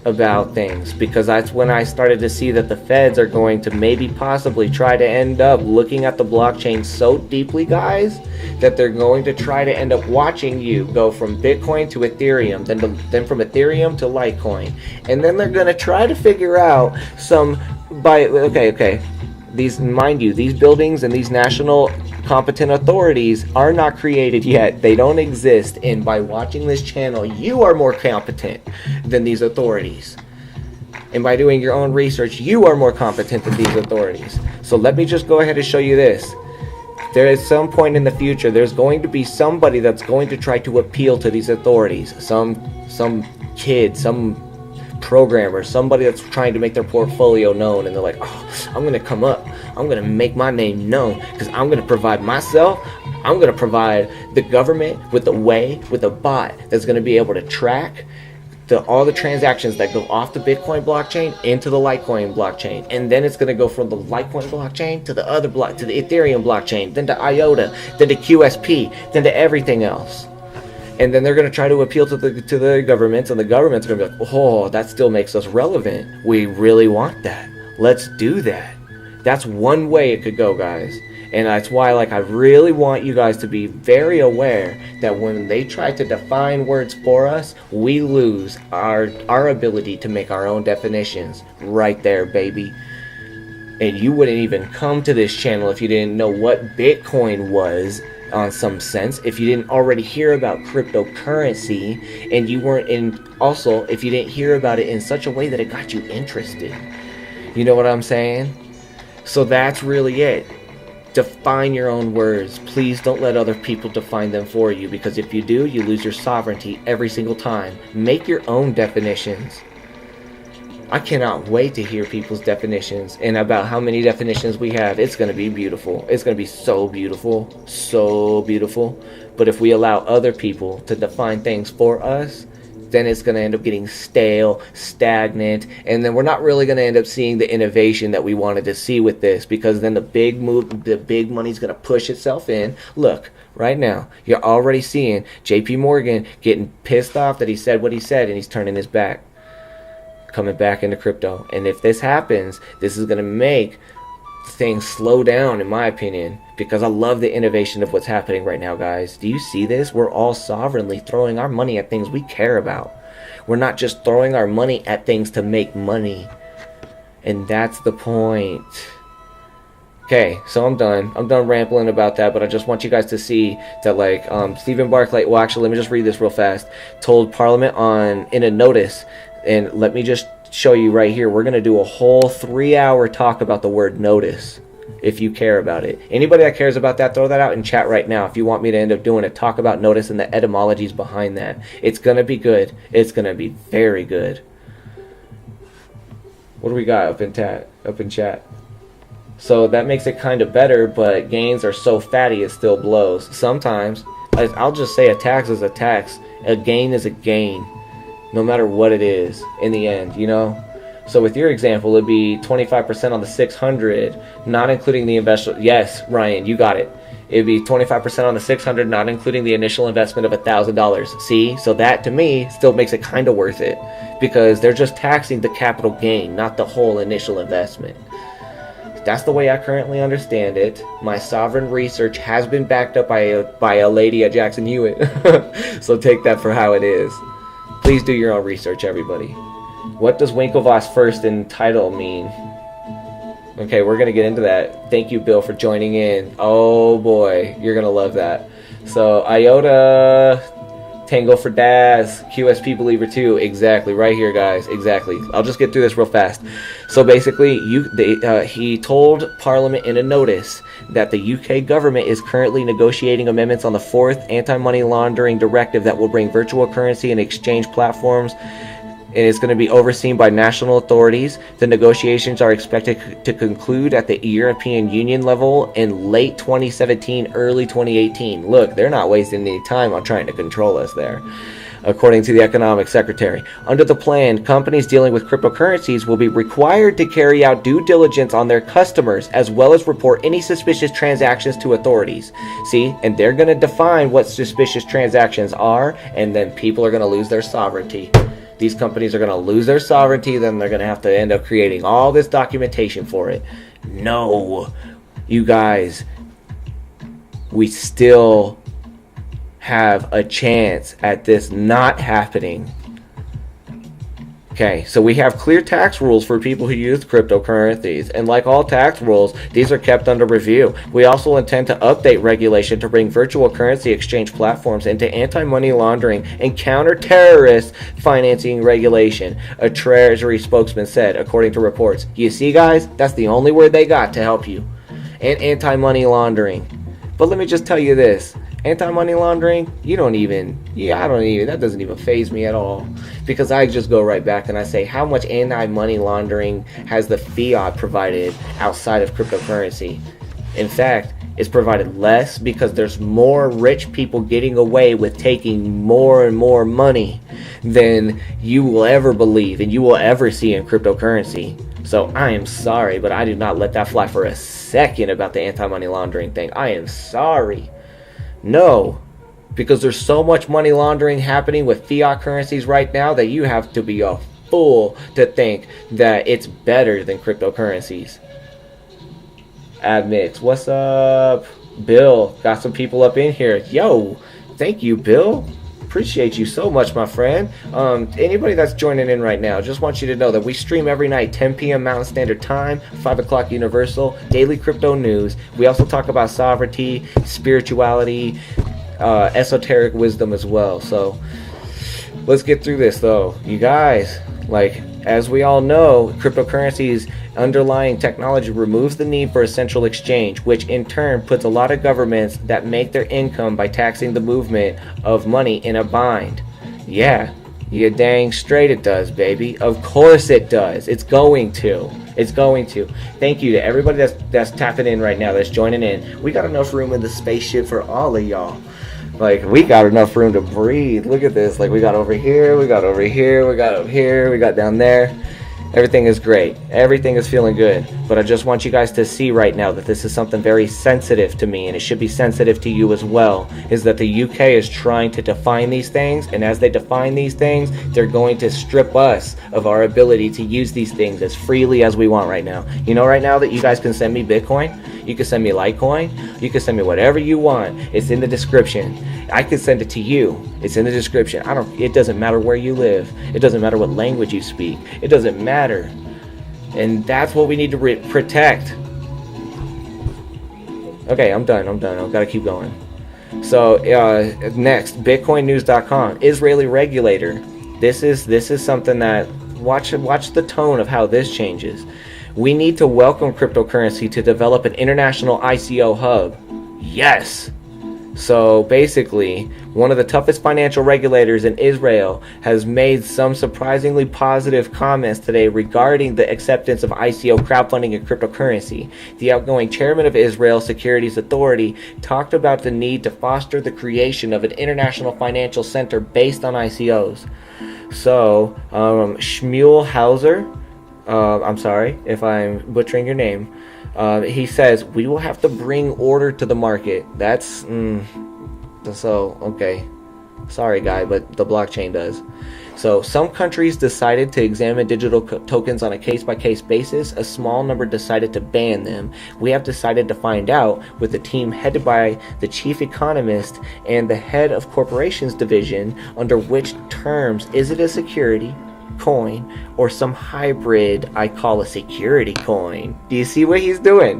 about things, because that's when I started to see that the feds are going to maybe possibly try to end up looking at the blockchain so deeply, guys, that they're going to try to end up watching you go from Bitcoin to Ethereum, then from Ethereum to Litecoin, and then they're going to try to figure out these, mind you, these buildings and these national competent authorities are not created yet. They don't exist. And by watching this channel, you are more competent than these authorities. And by doing your own research, you are more competent than these authorities. So let me just go ahead and show you this. There is some point in the future, there's going to be somebody that's going to try to appeal to these authorities. Some kid, some programmer, somebody that's trying to make their portfolio known, and they're like, oh, I'm gonna come up, I'm gonna make my name known, because I'm gonna provide myself, I'm gonna provide the government with a bot that's gonna be able to track all the transactions that go off the Bitcoin blockchain into the Litecoin blockchain, and then it's gonna go from the Litecoin blockchain to the other block, to the Ethereum blockchain, then to IOTA, then to QSP, then to everything else. And then they're going to try to appeal to the government, and the government's going to be like, oh, that still makes us relevant. We really want that. Let's do that. That's one way it could go, guys. And that's why, like, I really want you guys to be very aware that when they try to define words for us, we lose our ability to make our own definitions right there, baby. And you wouldn't even come to this channel if you didn't know what Bitcoin was, on some sense, if you didn't already hear about cryptocurrency, and you weren't also if you didn't hear about it in such a way that it got you interested. You know what I'm saying? So that's really it. Define your own words. Please don't let other people define them for you, because if you do, you lose your sovereignty every single time. Make your own definitions. I cannot wait to hear people's definitions, and about how many definitions we have. It's going to be beautiful. It's going to be so beautiful. So beautiful. But if we allow other people to define things for us, then it's going to end up getting stale, stagnant, and then we're not really going to end up seeing the innovation that we wanted to see with this, because then the big money's going to push itself in. Look, right now, you're already seeing JP Morgan getting pissed off that he said what he said, and he's turning his back, coming back into crypto. And if this happens, this is going to make things slow down, in my opinion, because I love the innovation of what's happening right now, guys. Do you see this? We're all sovereignly throwing our money at things we care about. We're not just throwing our money at things to make money. And that's the point. Okay, so I'm done rambling about that, but I just want you guys to see that, like, Stephen Barclay, well, actually, let me just read this real fast, told Parliament in a notice. And let me just show you right here. We're going to do a whole 3-hour talk about the word notice, if you care about it. Anybody that cares about that, throw that out in chat right now if you want me to end up doing a talk about notice and the etymologies behind that. It's going to be good. It's going to be very good. What do we got up in chat? So that makes it kind of better, but gains are so fatty it still blows. Sometimes, I'll just say a tax is a tax. A gain is a gain, no matter what it is in the end, you know? So with your example, it'd be 25% on the 600, not including the investment. Yes, Ryan, you got it. It'd be 25% on the 600, not including the initial investment of $1,000. See? So that, to me, still makes it kind of worth it, because they're just taxing the capital gain, not the whole initial investment. That's the way I currently understand it. My sovereign research has been backed up by a lady at Jackson Hewitt. So take that for how it is. Please do your own research, everybody. What does Winklevoss first in title mean? Okay, we're going to get into that. Thank you, Bill, for joining in. Oh, boy. You're going to love that. So, IOTA, Tango for Daz, QSP Believer 2. Exactly. Right here, guys. Exactly. I'll just get through this real fast. So, basically, he told Parliament in a notice that the UK government is currently negotiating amendments on the 4th anti-money laundering directive that will bring virtual currency and exchange platforms and it's going to be overseen by national authorities. The negotiations are expected to conclude at the European Union level in late 2017, early 2018. Look, they're not wasting any time on trying to control us there. According to the economic secretary, under the plan, companies dealing with cryptocurrencies will be required to carry out due diligence on their customers, as well as report any suspicious transactions to authorities. See, and they're going to define what suspicious transactions are, and then people are going to lose their sovereignty. These companies are going to lose their sovereignty, then they're going to have to end up creating all this documentation for it. No, you guys, we still have a chance at this not happening. Okay, so we have clear tax rules for people who use cryptocurrencies, and like all tax rules, these are kept under review. We also intend to update regulation to bring virtual currency exchange platforms into anti-money laundering and counter-terrorist financing regulation, a Treasury spokesman said, according to reports. You see, guys, that's the only word they got to help you. And anti-money laundering. But let me just tell you this. Anti-money laundering, that doesn't even faze me at all, because I just go right back and I say, how much anti-money laundering has the fiat provided outside of cryptocurrency? In fact, it's provided less, because there's more rich people getting away with taking more and more money than you will ever believe and you will ever see in cryptocurrency. So I am sorry, but I do not let that fly for a second about the anti-money laundering thing. I am sorry. No, because there's so much money laundering happening with fiat currencies right now that you have to be a fool to think that it's better than cryptocurrencies. Admix, what's up? Bill, got some people up in here. Yo, thank you, Bill. Appreciate you so much, my friend. Anybody that's joining in right now, just want you to know that we stream every night, 10 p.m. Mountain Standard Time, 5 o'clock Universal, daily crypto news. We also talk about sovereignty, spirituality, esoteric wisdom as well. So let's get through this, though. You guys, as we all know, cryptocurrencies underlying technology removes the need for a central exchange, which in turn puts a lot of governments that make their income by taxing the movement of money in a bind. Yeah, you dang straight it does, baby. Of course it does. It's going to. Thank you to everybody that's tapping in right now, that's joining in. We got enough room in the spaceship for all of y'all. We got enough room to breathe. Look at this. We got over here, we got over here, we got up here, we got down there. Everything is great. Everything is feeling good. But I just want you guys to see right now that this is something very sensitive to me, and it should be sensitive to you as well, is that the UK is trying to define these things, and as they define these things, they're going to strip us of our ability to use these things as freely as we want right now. You know right now that you guys can send me Bitcoin? You can send me Litecoin. You can send me whatever you want. It's in the description. I can send it to you. It's in the description. It doesn't matter where you live. It doesn't matter what language you speak. It doesn't matter. And that's what we need to protect. Okay, I'm done. I've got to keep going. So next, BitcoinNews.com, Israeli regulator. This is something that watch the tone of how this changes. We need to welcome cryptocurrency to develop an international ICO hub. Yes. So basically, one of the toughest financial regulators in Israel has made some surprisingly positive comments today regarding the acceptance of ICO crowdfunding and cryptocurrency. The outgoing chairman of Israel Securities Authority talked about the need to foster the creation of an international financial center based on ICOs. So, Shmuel Hauser, I'm sorry if I'm butchering your name. He says, we will have to bring order to the market. That's, okay. Sorry, guy, but the blockchain does. So, some countries decided to examine digital tokens on a case-by-case basis. A small number decided to ban them. We have decided to find out, with a team headed by the chief economist and the head of corporations division, under which terms is it a security coin or some hybrid I call a security coin. Do you see what he's doing?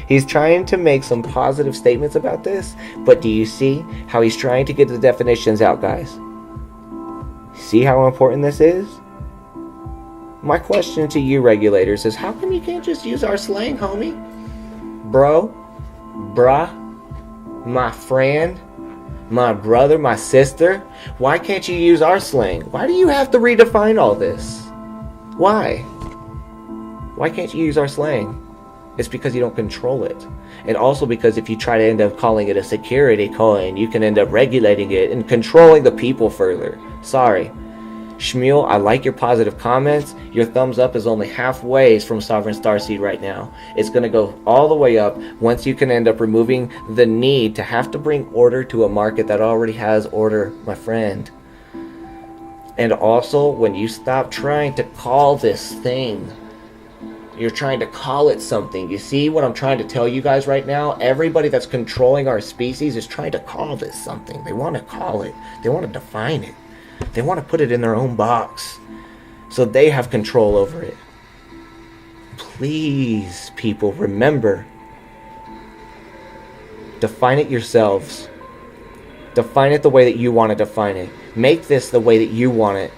He's trying to make some positive statements about this, but do you see how he's trying to get the definitions out, guys? See how important this is? My question to you regulators is, how come you can't just use our slang, homie? Bro, bruh, my friend, my brother, my sister, why can't you use our slang? Why do you have to redefine all this? Why? Why can't you use our slang? It's because you don't control it. And also because if you try to end up calling it a security coin, you can end up regulating it and controlling the people further. Sorry. Shmuel, I like your positive comments. Your thumbs up is only halfway from Sovereign Starseed right now. It's going to go all the way up once you can end up removing the need to have to bring order to a market that already has order, my friend. And also, when you stop trying to call this thing, you're trying to call it something. You see what I'm trying to tell you guys right now? Everybody that's controlling our species is trying to call this something. They want to call it. They want to define it. They want to put it in their own box so they have control over it. Please, people, remember, define it yourselves. Define it the way that you want to define it. Make this the way that you want it.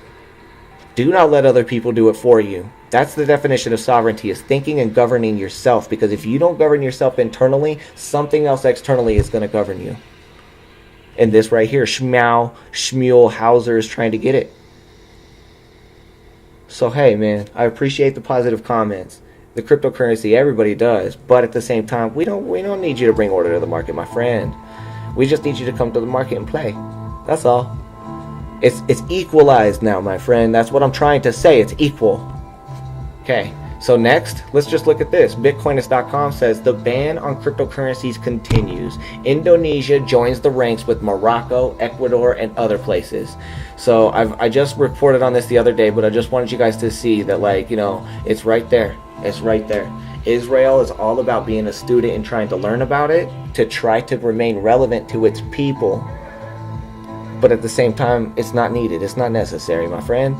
Do not let other people do it for you. That's the definition of sovereignty, is thinking and governing yourself. Because if you don't govern yourself internally, something else externally is going to govern you. And this right here, Shmuel Hauser is trying to get it. So hey, man, I appreciate the positive comments. The cryptocurrency, everybody does. But at the same time, we don't need you to bring order to the market, my friend. We just need you to come to the market and play. That's all. It's equalized now, my friend. That's what I'm trying to say. It's equal. Okay. So next, let's just look at this. Bitcoinist.com says the ban on cryptocurrencies continues. Indonesia joins the ranks with Morocco, Ecuador, and other places. So I just reported on this the other day, but I just wanted you guys to see that, like, you know, it's right there. It's right there. Israel is all about being a student and trying to learn about it to try to remain relevant to its people. But at the same time, it's not needed. It's not necessary, my friend.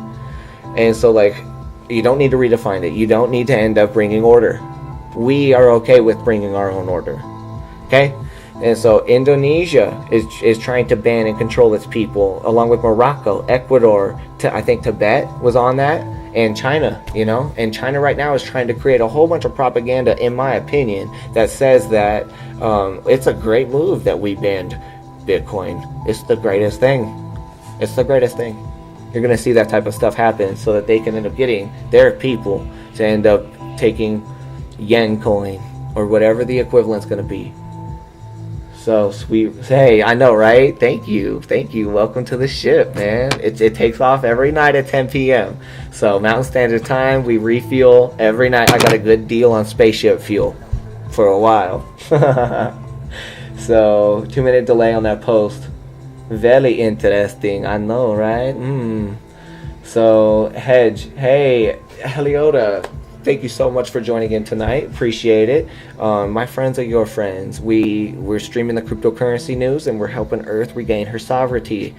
And so, like, you don't need to redefine it. You don't need to end up bringing order. We are okay with bringing our own order. Okay? And so Indonesia is trying to ban and control its people, along with Morocco, Ecuador, I think Tibet was on that, and China, you know? And China right now is trying to create a whole bunch of propaganda, in my opinion, that says that it's a great move that we banned Bitcoin. It's the greatest thing. It's the greatest thing. You're going to see that type of stuff happen so that they can end up getting their people to end up taking yen coin or whatever the equivalent's going to be. So sweet. Hey, I know, right? Thank you. Thank you. Welcome to the ship, man. It takes off every night at 10 p.m. So Mountain Standard Time, we refuel every night. I got a good deal on spaceship fuel for a while. So 2-minute delay on that post. Very interesting, I know, right? So, Hedge, hey, Heliota, thank you so much for joining in tonight. Appreciate it. My friends are your friends. We're streaming the cryptocurrency news, and we're helping Earth regain her sovereignty.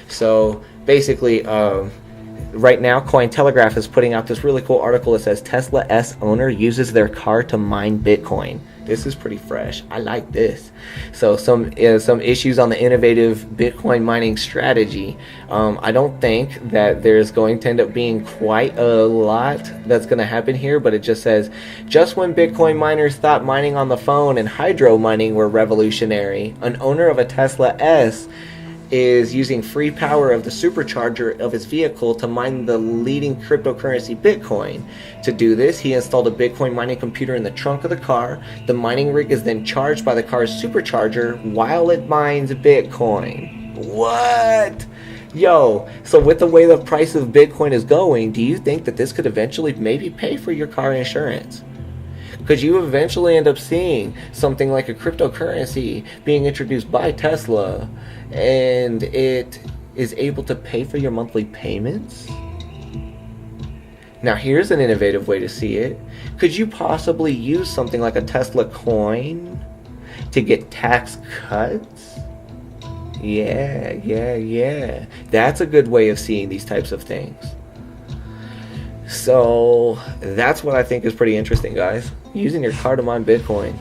So, basically, right now, Cointelegraph is putting out this really cool article that says Tesla S owner uses their car to mine Bitcoin. This is pretty fresh. I like this. So some issues on the innovative Bitcoin mining strategy. I don't think that there's going to end up being quite a lot that's going to happen here, but it just says, just when Bitcoin miners thought mining on the phone and hydro mining were revolutionary, an owner of a Tesla S is using free power of the supercharger of his vehicle to mine the leading cryptocurrency Bitcoin. To do this, he installed a Bitcoin mining computer in the trunk of the car. The mining rig is then charged by the car's supercharger while it mines Bitcoin. What? Yo, so with the way the price of Bitcoin is going, do you think that this could eventually maybe pay for your car insurance? Could you eventually end up seeing something like a cryptocurrency being introduced by Tesla and it is able to pay for your monthly payments? Now here's an innovative way to see it. Could you possibly use something like a Tesla coin to get tax cuts? Yeah. That's a good way of seeing these types of things. So that's what I think is pretty interesting, guys. Using your car to mine Bitcoin.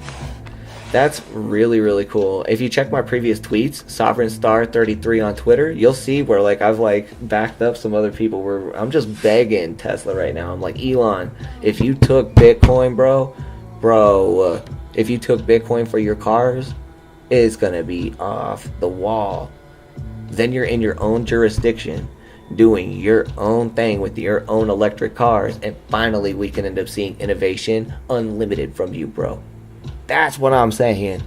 That's really, really cool. If you check my previous tweets, SovereignStar33 on Twitter, you'll see where like I've like backed up some other people where I'm just begging Tesla right now. I'm like, Elon, if you took Bitcoin, bro, if you took Bitcoin for your cars, is gonna be off the wall. Then you're in your own jurisdiction, doing your own thing with your own electric cars, and finally we can end up seeing innovation unlimited from you, bro. That's what I'm saying.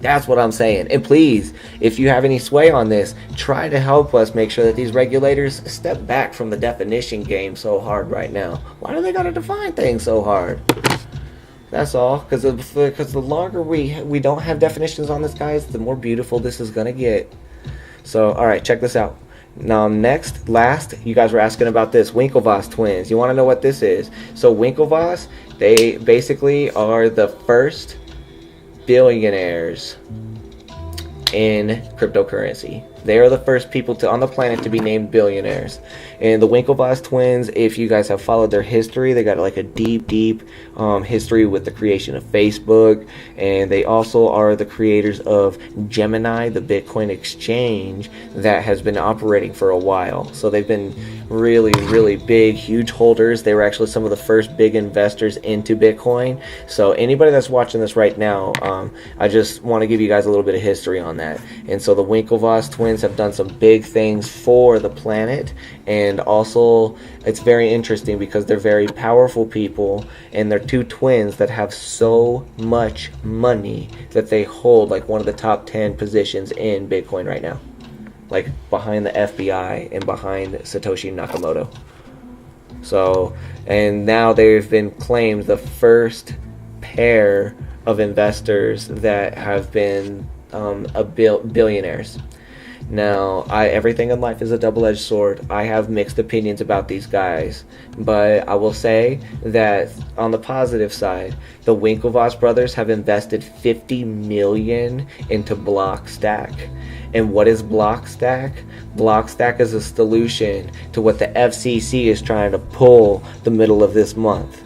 That's what I'm saying. And please, if you have any sway on this, try to help us make sure that these regulators step back from the definition game so hard right now. Why do they gotta define things so hard? That's all. Because the longer we don't have definitions on this, guys, the more beautiful this is gonna get. So, all right, check this out. Now, last, you guys were asking about this Winklevoss twins. You want to know what this is? So, Winklevoss, they basically are the first billionaires in cryptocurrency. They are the first people on the planet to be named billionaires. And the Winklevoss twins, if you guys have followed their history, they got like a deep history with the creation of Facebook. And they also are the creators of Gemini, the Bitcoin exchange that has been operating for a while. So they've been really big, huge holders. They were actually some of the first big investors into Bitcoin. So anybody that's watching this right now, I just want to give you guys a little bit of history on that. And so the Winklevoss twins have done some big things for the planet, and also it's very interesting because they're very powerful people, and they're two twins that have so much money that they hold like one of the top 10 positions in Bitcoin right now, like behind the FBI and behind Satoshi Nakamoto. So, and now they've been claimed the first pair of investors that have been billionaires. Now, everything in life is a double-edged sword. I have mixed opinions about these guys, but I will say that on the positive side, the Winklevoss brothers have invested $50 million into Blockstack. And what is Blockstack? Blockstack is a solution to what the FCC is trying to pull the middle of this month.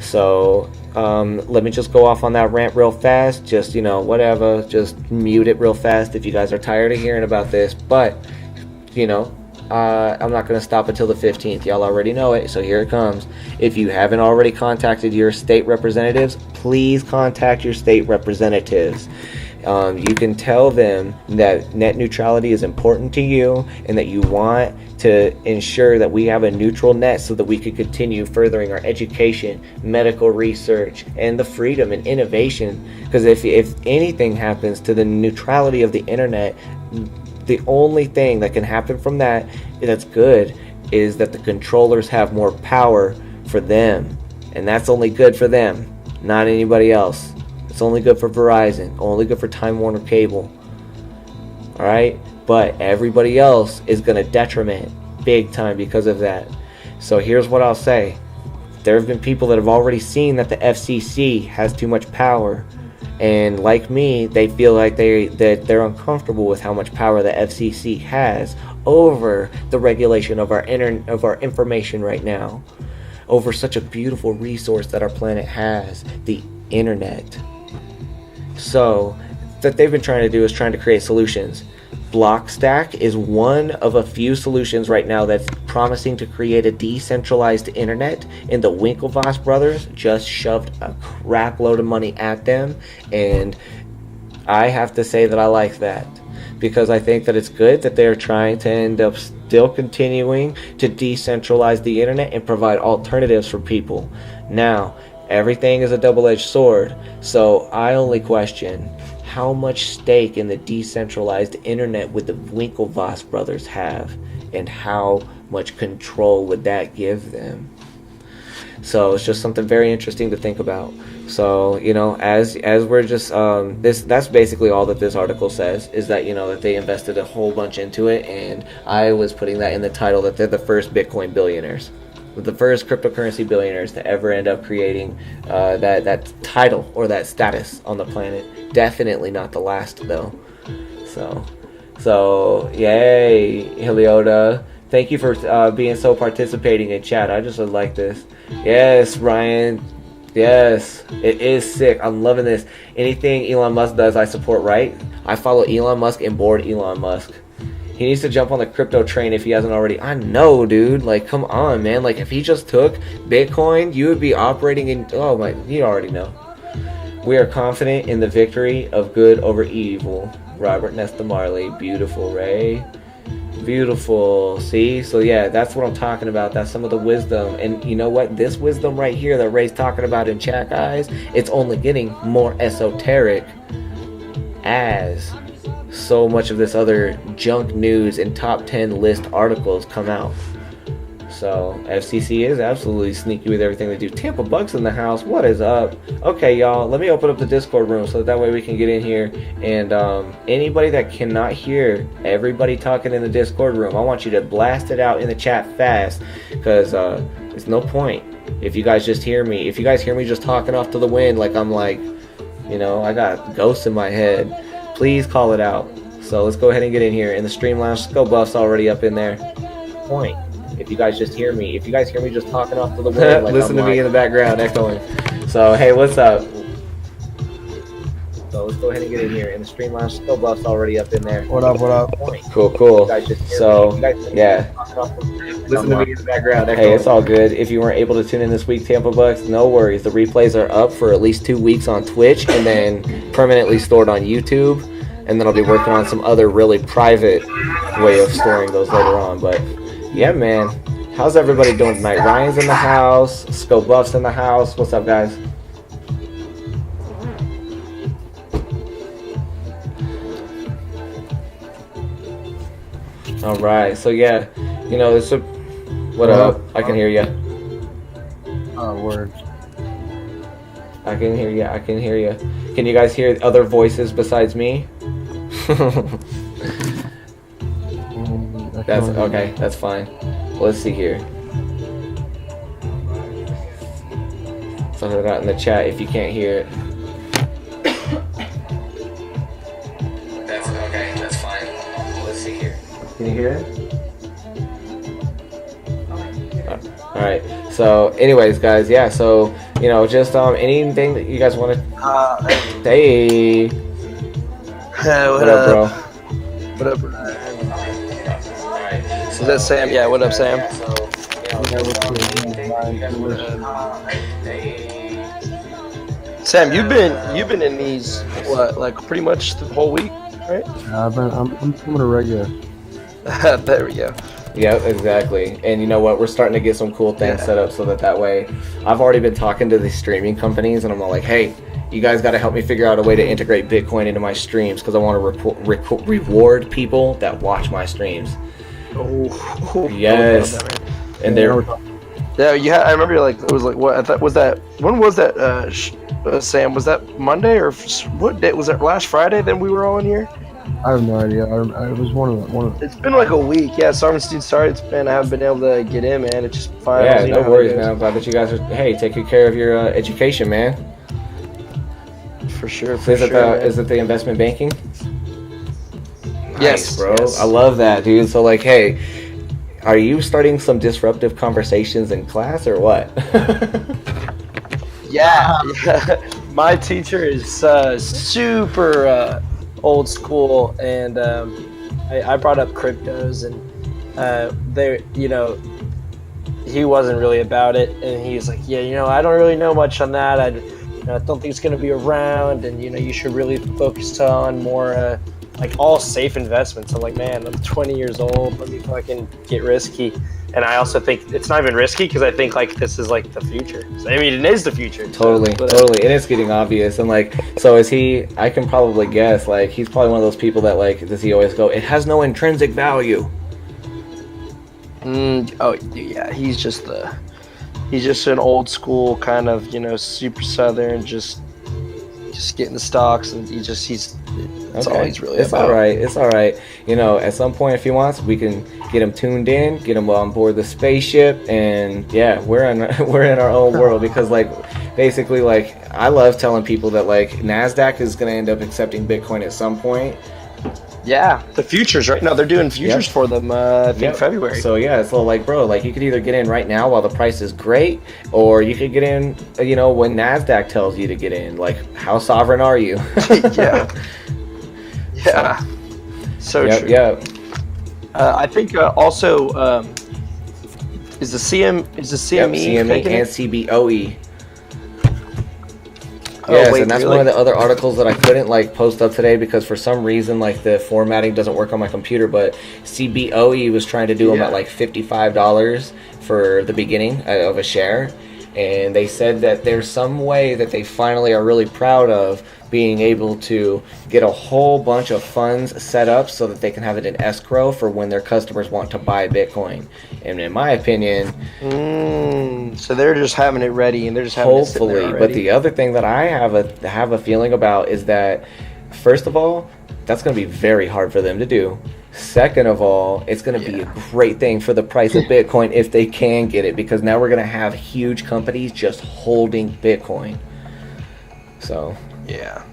So let me just go off on that rant real fast. Just, whatever. Just mute it real fast if you guys are tired of hearing about this. But, I'm not going to stop until the 15th. Y'all already know it, so here it comes. If you haven't already contacted your state representatives, please contact your state representatives. You can tell them that net neutrality is important to you and that you want to ensure that we have a neutral net so that we can continue furthering our education, medical research, and the freedom and innovation. Because if anything happens to the neutrality of the internet, the only thing that can happen from that's good is that the controllers have more power for them. And that's only good for them, not anybody else. It's only good for Verizon, only good for Time Warner Cable. Alright? But everybody else is going to detriment big time because of that. So here's what I'll say. There have been people that have already seen that the FCC has too much power. And like me, they feel like they're uncomfortable with how much power the FCC has over the regulation of our information right now. Over such a beautiful resource that our planet has, the internet. So, what they've been trying to do is trying to create solutions. Blockstack is one of a few solutions right now that's promising to create a decentralized internet, and the Winklevoss brothers just shoved a crap load of money at them, and I have to say that I like that, because I think that it's good that they're trying to end up still continuing to decentralize the internet and provide alternatives for people. Now, everything is a double-edged sword, so I only question how much stake in the decentralized internet would the Winklevoss brothers have, and how much control would that give them. So it's just something very interesting to think about. So, as we're just that's basically all that this article says, is that that they invested a whole bunch into it, and I was putting that in the title that they're the first Bitcoin billionaires. The first cryptocurrency billionaires to ever end up creating that title or that status on the planet. Definitely not the last, though. So yay, Heliota. Thank you for being so participating in chat. I just would like this. Yes, Ryan. Yes, it is sick. I'm loving this. Anything Elon Musk does, I support, right? I follow Elon Musk and board Elon Musk. He needs to jump on the crypto train if he hasn't already. I know, dude. Like, come on, man. Like, if he just took Bitcoin, you would be operating in... Oh, my... You already know. We are confident in the victory of good over evil. Robert Nesta Marley. Beautiful, Ray. Beautiful. See? So yeah, that's what I'm talking about. That's some of the wisdom. And you know what? This wisdom right here that Ray's talking about in chat, guys, it's only getting more esoteric as so much of this other junk news and top 10 list articles come out. So FCC is absolutely sneaky with everything they do. Tampa Bucks in the house. What is up? Okay, y'all, let me open up the Discord room so that way we can get in here. And anybody that cannot hear everybody talking in the Discord room, I want you to blast it out in the chat fast, because there's no point if you guys just hear me. If you guys hear me just talking off to the wind, like I'm like, you know, I got ghosts in my head. Please call it out. So let's go ahead and get in here. In the stream lounge, Go Buff's already up in there. Point. If you guys just hear me, just talking off to the wind, like listen to me in the background echoing. So hey, what's up? So let's go ahead and get in here. In the stream lounge, Go Buff's already up in there. What up? What up? Cool. So yeah, listen to me in the background echoing. Hey, it's all good. If you weren't able to tune in this week, Tampa Bucks, no worries. The replays are up for at least 2 weeks on Twitch, and then permanently stored on YouTube. And then I'll be working on some other really private way of storing those later on, but. Yeah, man. How's everybody doing tonight? Ryan's in the house. Scope Buff's in the house. What's up, guys? All right. So yeah, you know, it's a. What up? I can hear you. Word. I can hear you. Can you guys hear other voices besides me? That's okay. That's fine. Let's see here. So put it out in the chat if you can't hear it. That's okay. That's fine. Let's see here. Can you hear it? All right. So, anyways, guys, yeah. So, you know, just anything that you guys want to. Hey. What up, bro? What up, bro? Is that Sam? Yeah, what up, Sam? Sam, you've been in these what, like pretty much the whole week, right? I'm coming to regular. There we go. Yeah, exactly. And you know what? We're starting to get some cool things set up so that way, I've already been talking to the streaming companies, and I'm all like, hey, you guys got to help me figure out a way to integrate Bitcoin into my streams, because I want to reward people that watch my streams. Oh, yes. And they're I remember, like, it was like, what I thought was that, when was that, Sam, was that Monday or what day was that? Last Friday then we were all in here? I have no idea. It was one of the. It's been like a week. Yeah, Starseed started. Man, I haven't been able to get in, man. It's just fine. Yeah, no worries, man. I'm glad that you guys are, hey, taking care of your education, man. For sure. So is it the investment banking? Yes, nice, bro. Yes. I love that, dude. So, like, hey, are you starting some disruptive conversations in class or what? Yeah. My teacher is super old school, and I brought up cryptos, and he wasn't really about it, and he's like, yeah, I don't really know much on that. I don't think it's going to be around, and you should really focus on more like all safe investments. I'm like, man, I'm 20 years old. Let me fucking get risky. And I also think it's not even risky, because I think like this is like the future. I mean, it is the future. Totally. And it's getting obvious. And like, so is he? I can probably guess. Like, he's probably one of those people that like, does he always go, it has no intrinsic value? Oh yeah, he's just an old school kind of, super southern, just getting the stocks, and that's all he's really about. It's all right. At some point, if he wants, we can get him tuned in, get him on board the spaceship, and yeah, we're in our own world, because like, basically, like, I love telling people that like NASDAQ is going to end up accepting Bitcoin at some point. Yeah, the futures right now, they're doing futures for them, I think February. So yeah, it's like, bro, like, you could either get in right now while the price is great, or you could get in, when NASDAQ tells you to get in. Like, how sovereign are you? Yeah. So true. Yeah. I think also is the CME CME and CBOE. Yes, wait, and that's really? one of the other articles that I couldn't like post up today because for some reason like the formatting doesn't work on my computer. But CBOE was trying to do them at like $55 for the beginning of a share, and they said that there's some way that they finally are really proud of being able to get a whole bunch of funds set up so that they can have it in escrow for when their customers want to buy Bitcoin. And in my opinion, so they're just having it ready and they're just having it sitting there hopefully. already. But the other thing that I have a feeling about is that, first of all, that's going to be very hard for them to do. Second of all, it's going to be a great thing for the price of Bitcoin if they can get it, because now we're going to have huge companies just holding Bitcoin. So yeah,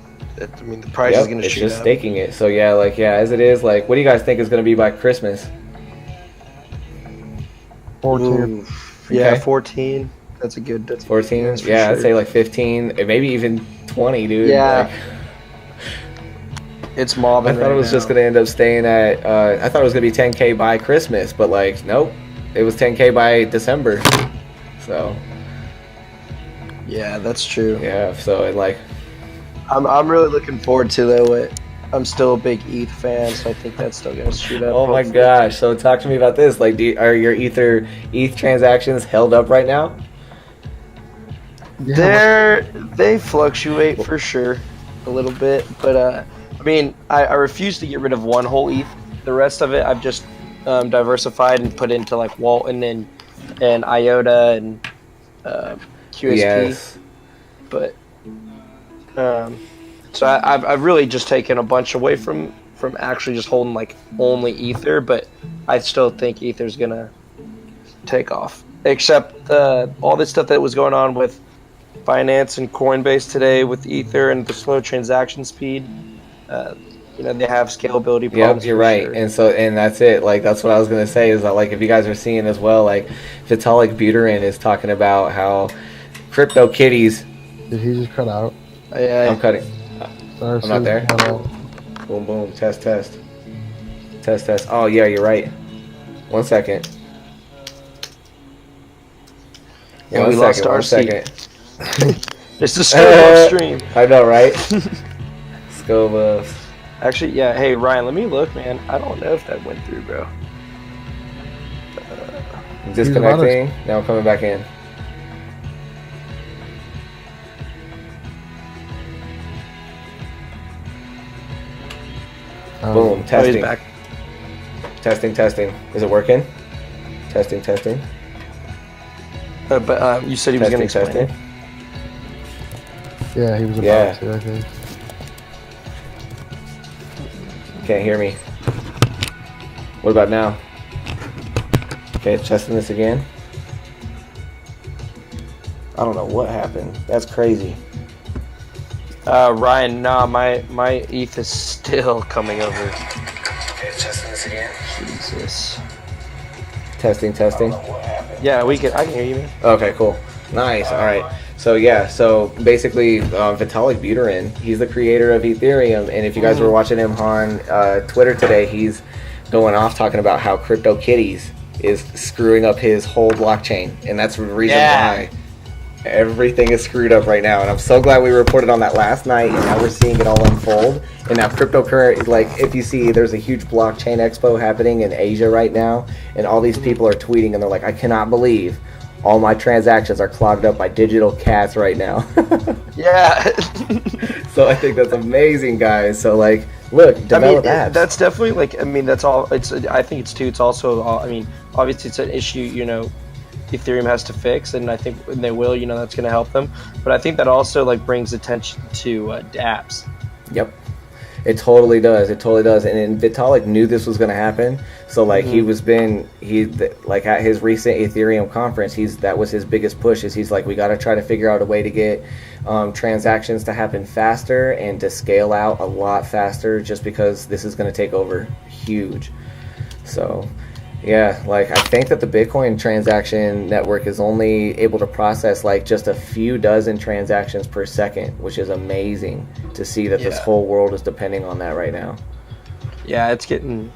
I mean the price is going to shoot it's just up. staking it. So as it is, like, what do you guys think is going to be by Christmas? 14. Yeah, Okay. 14. That's a good. That's 14? that's for Yeah, sure. I'd say like 15, maybe even 20, dude. Yeah. Like, It's mobbing. I thought it was just gonna end up staying at. I thought it was gonna be 10K by Christmas, but like, nope, it was 10K by December. So Yeah, that's true. yeah, so it like, I'm really looking forward to though it. I'm still a big ETH fan, so I think that's still gonna shoot up. oh my hopefully. gosh. So talk to me about this. Like, are your ETH transactions held up right now? Yeah, They fluctuate for sure, a little bit, but I mean, I refuse to get rid of one whole ETH. The rest of it, I've just diversified and put into like Walton and IOTA and QSP. Yes. But so I've really just taken a bunch away from actually just holding like only Ether, but I still think Ether's gonna take off. Except all this stuff that was going on with Binance and Coinbase today with Ether and the slow transaction speed. They have scalability problems. Yep, you're for right. sure. And that's it. Like, that's what I was gonna say is that, like, if you guys are seeing as well, like, Vitalik is talking about how crypto kitties. Did he just cut out? I'm cutting. Starseed I'm not there. cut out. Boom, boom. Test. Oh yeah, you're right. 1 second. Yeah, we lost One Starseed. second. It's the Scope stream. I know, right? Scope. Actually, yeah. Hey, Ryan, let me look, man. I don't know if that went through, bro. Disconnecting. Now I'm coming back in. Boom. Oh, Testing. he's back. Testing. Is it working? Testing. But you said he was going to explain it. Yeah, he was about Yeah. to, I think. Can't hear me. What about now? Okay, testing this again. I don't know what happened. That's crazy. Ryan, nah, my ETH is still coming over. Okay, testing this again. Jesus. Testing. Yeah, I can hear you, man. Okay, cool. Nice. All right. So yeah, so basically, Vitalik Buterin, he's the creator of Ethereum, and if you guys were watching him on Twitter today, he's going off talking about how CryptoKitties is screwing up his whole blockchain, and that's the reason why everything is screwed up right now. And I'm so glad we reported on that last night, and now we're seeing it all unfold. And now cryptocurrency, like, if you see, there's a huge blockchain expo happening in Asia right now, and all these people are tweeting, and they're like, I cannot believe all my transactions are clogged up by digital cats right now. Yeah. So I think that's amazing, guys. So, like, look, develop apps. That's definitely like. I mean, that's all. I think it's too. It's also. I mean, obviously, it's an issue. Ethereum has to fix, and I think when they will, that's going to help them. But I think that also like brings attention to dApps. Yep. It totally does. And Vitalik knew this was going to happen. So like at his recent Ethereum conference, that was his biggest push. He's like, we got to try to figure out a way to get transactions to happen faster and to scale out a lot faster, just because this is going to take over huge. So yeah, like, I think that the Bitcoin transaction network is only able to process like just a few dozen transactions per second, which is amazing to see that this whole world is depending on that right now. Yeah, it's getting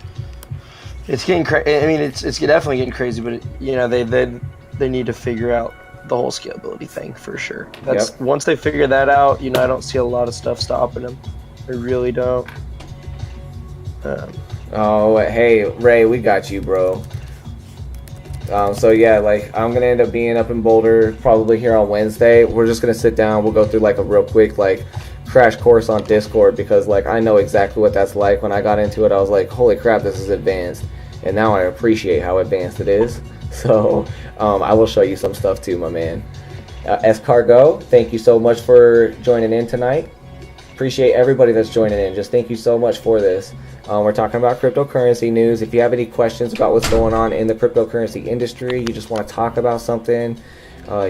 crazy. I mean, it's definitely getting crazy, but they need to figure out the whole scalability thing for sure. That's once they figure that out, you know, I don't see a lot of stuff stopping them. I really don't. Oh, hey, Ray, we got you, bro. So yeah, like I'm gonna end up being up in Boulder probably here on Wednesday. We're just gonna sit down. We'll go through like a real quick like crash course on Discord, because like I know exactly what that's like. When I got into it, I was like, holy crap, this is advanced, and now I appreciate how advanced it is. So I will show you some stuff too, my man. Escargo, thank you so much for joining in tonight. Appreciate everybody that's joining in. Just thank you so much for this. We're talking about cryptocurrency news. If you have any questions about what's going on in the cryptocurrency industry, you just want to talk about something,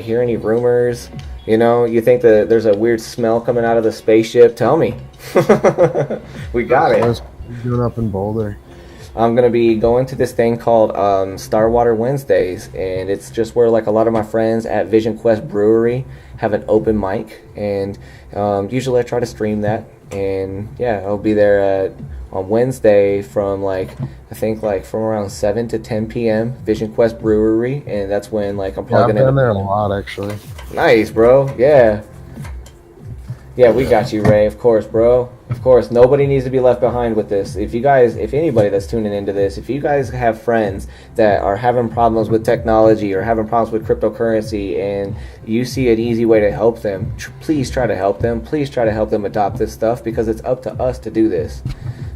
hear any rumors, you know, you think that there's a weird smell coming out of the spaceship, tell me. We got it. What's doing up in Boulder? I'm going to be going to this thing called Starwater Wednesdays, and it's just where like a lot of my friends at Vision Quest Brewery have an open mic, and usually I try to stream that, and yeah, I'll be there on Wednesday from like, I think like from around 7 to 10 p.m. Vision Quest Brewery, and that's when like I'm probably I've been there a lot actually. Nice, bro. Yeah, we got you, Ray. Of course, bro. Of course, nobody needs to be left behind with this. If anybody that's tuning into this, if you guys have friends that are having problems with technology or having problems with cryptocurrency, and you see an easy way to help them, please try to help them. Please try to help them adopt this stuff, because it's up to us to do this.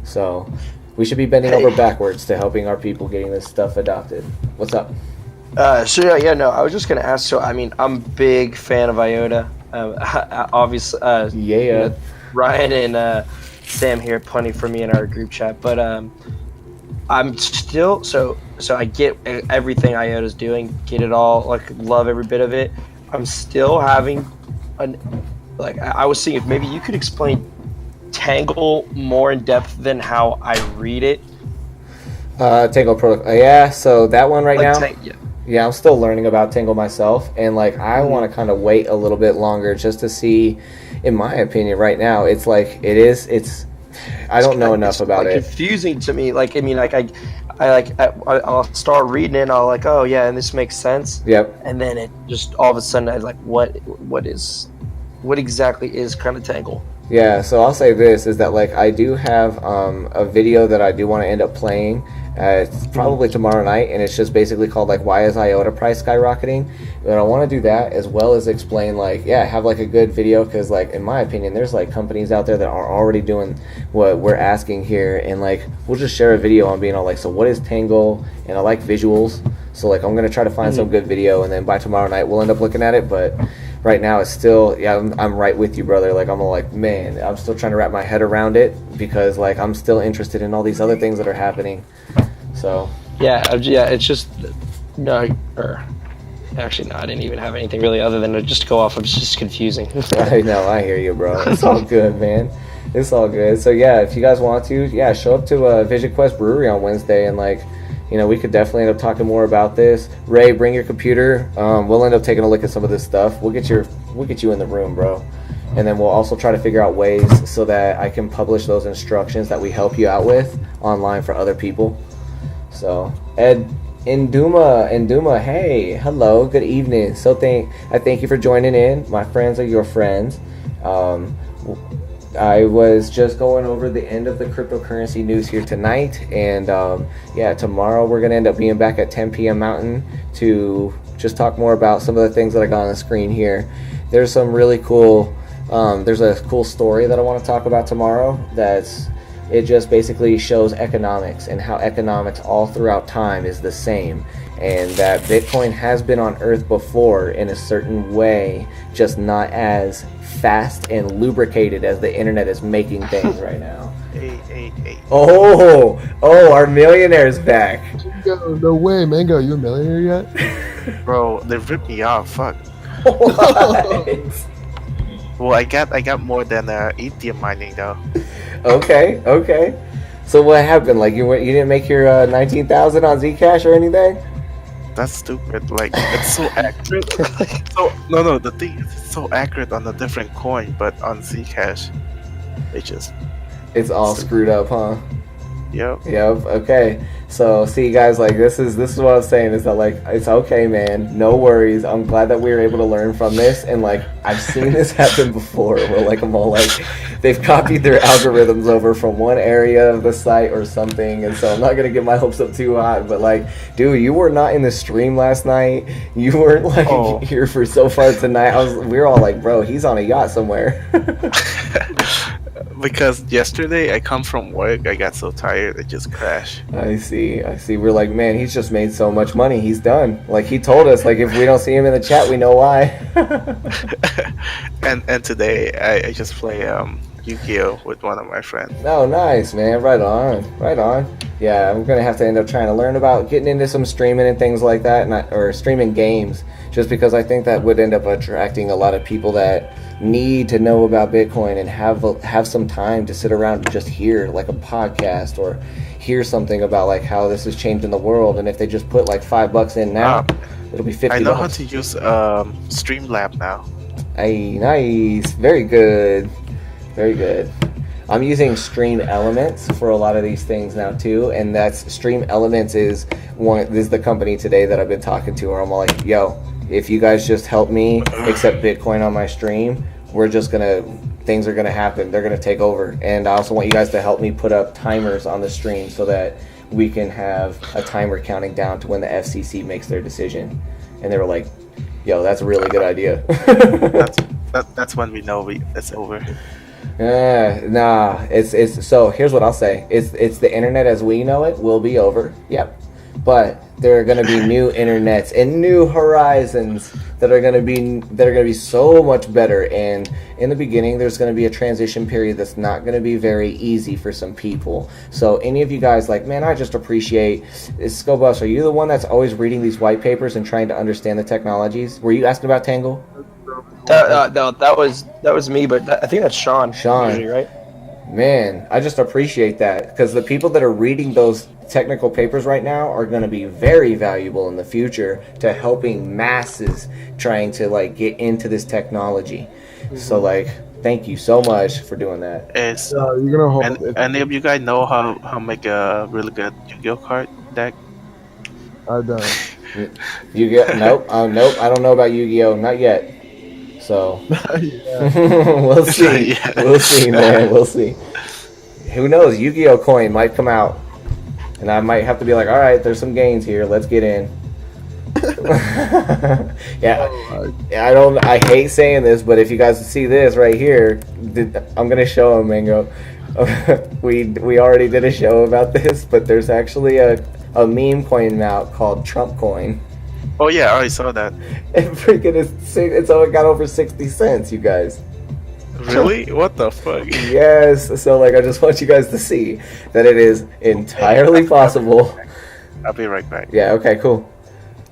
So we should be bending over backwards to helping our people getting this stuff adopted. What's up? I was just gonna ask. So I mean, I'm a big fan of IOTA. Obviously, you know, Ryan and Sam here punting for me in our group chat, but I'm still so I get everything IOTA's doing, get it all, like love every bit of it. I'm still having I was seeing if maybe you could explain Tangle more in depth than how I read it. Tangle protocol. Yeah, so that one now. Yeah, I'm still learning about Tangle myself, and like I want to kind of wait a little bit longer just to see. In my opinion, right now, it's like it's. I don't know enough about it. Confusing to me. Like I mean, like I'll start reading it, and I'll like, oh yeah, and this makes sense. Yep. And then it just all of a sudden, I was like, what exactly is kind of Tangle? Yeah, so I'll say this is that like I do have a video that I do want to end up playing. It's probably tomorrow night, and it's just basically called like why is IOTA price skyrocketing. But I want to do that as well as explain like have like a good video, because like in my opinion there's like companies out there that are already doing what we're asking here, and like we'll just share a video on being all like, so what is Tangle, and I like visuals, so like I'm gonna try to find some good video, and then by tomorrow night we'll end up looking at it. But right now it's still I'm right with you, brother. Like I'm like, man, I'm still trying to wrap my head around it, because like I'm still interested in all these other things that are happening. So it's just actually no, I didn't even have anything really other than to just go off. It's just confusing. I know, I hear you, bro. It's all good, man. It's all good. So yeah, if you guys want to, show up to Vision Quest Brewery on Wednesday, and like, you know, we could definitely end up talking more about this. Ray, bring your computer. We'll end up taking a look at some of this stuff. We'll get you in the room, bro. And then we'll also try to figure out ways so that I can publish those instructions that we help you out with online for other people. So Ed Induma, hey, hello, good evening. So I thank you for joining in. My friends are your friends. I was just going over the end of the cryptocurrency news here tonight, and tomorrow we're gonna end up being back at 10 p.m. Mountain to just talk more about some of the things that I got on the screen here. There's some really cool. There's a cool story that I want to talk about tomorrow. It just basically shows economics, and how economics all throughout time is the same, and that Bitcoin has been on Earth before in a certain way, just not as fast and lubricated as the internet is making things right now. Hey. Oh, our millionaire's back. No way, Mango, you a millionaire yet? Bro, they ripped me off. Fuck. What? Well, I got more than Ethereum mining though. Okay. So what happened? Like you didn't make your 19,000 on Zcash or anything? That's stupid. Like it's so accurate. No. The thing is, it's so accurate on a different coin, but on Zcash, it's all screwed up, huh? Yep. Yep. Okay. So see, guys, like this is what I'm saying is that like it's okay, man. No worries. I'm glad that we were able to learn from this, and like I've seen this happen before. Where like I'm all like, they've copied their algorithms over from one area of the site or something, and so I'm not gonna get my hopes up too high. But like, dude, you were not in the stream last night. You weren't like here for so far tonight. We were all like, bro, he's on a yacht somewhere. Because yesterday I come from work, I got so tired, I just crashed. I see. We're like, man, he's just made so much money. He's done. Like he told us, like if we don't see him in the chat, we know why. and today I just play Yu-Gi-Oh with one of my friends. Oh, nice, man. Right on. Yeah, I'm gonna have to end up trying to learn about getting into some streaming and things like that, or streaming games, just because I think that would end up attracting a lot of people that need to know about Bitcoin and have some time to sit around and just hear like a podcast or hear something about like how this is changing the world. And if they just put like $5 in now, it'll be $50. I know how to use Streamlab now. Ay, nice. Very good. I'm using Stream Elements for a lot of these things now too, and that's Stream Elements is the company today that I've been talking to, where I'm all like, yo, if you guys just help me accept Bitcoin on my stream, things are gonna happen. They're gonna take over. And I also want you guys to help me put up timers on the stream so that we can have a timer counting down to when the FCC makes their decision. And they were like, yo, that's a really good idea. that's when we know it's over. Nah, it's so here's what I'll say. It's the internet as we know it will be over. Yep. But there are going to be new internets and new horizons that are going to be so much better. And in the beginning, there's going to be a transition period that's not going to be very easy for some people. So any of you guys like, man, I just appreciate Scobus. Are you the one that's always reading these white papers and trying to understand the technologies? Were you asking about Tangle? That was me, but I think that's Sean. Usually, right? Man, I just appreciate that, because the people that are reading those technical papers right now are going to be very valuable in the future to helping masses trying to like get into this technology. Mm-hmm. So like, thank you so much for doing that. You're gonna hold and any of you guys know how make a really good Yu-Gi-Oh card deck? I don't. Nope. Nope. I don't know about Yu-Gi-Oh. Not yet. So we'll see. We'll see, man. We'll see. Who knows? Yu-Gi-Oh coin might come out, and I might have to be like, all right, there's some gains here. Let's get in. I hate saying this, but if you guys see this right here, I'm gonna show them, Mango. We already did a show about this, but there's actually a meme coin out called Trump coin. Oh yeah, I already saw that. And freaking it's only got over 60 cents, you guys. Really? What the fuck? Yes. So like, I just want you guys to see that it is entirely possible. I'll be right back. Yeah. Okay. Cool.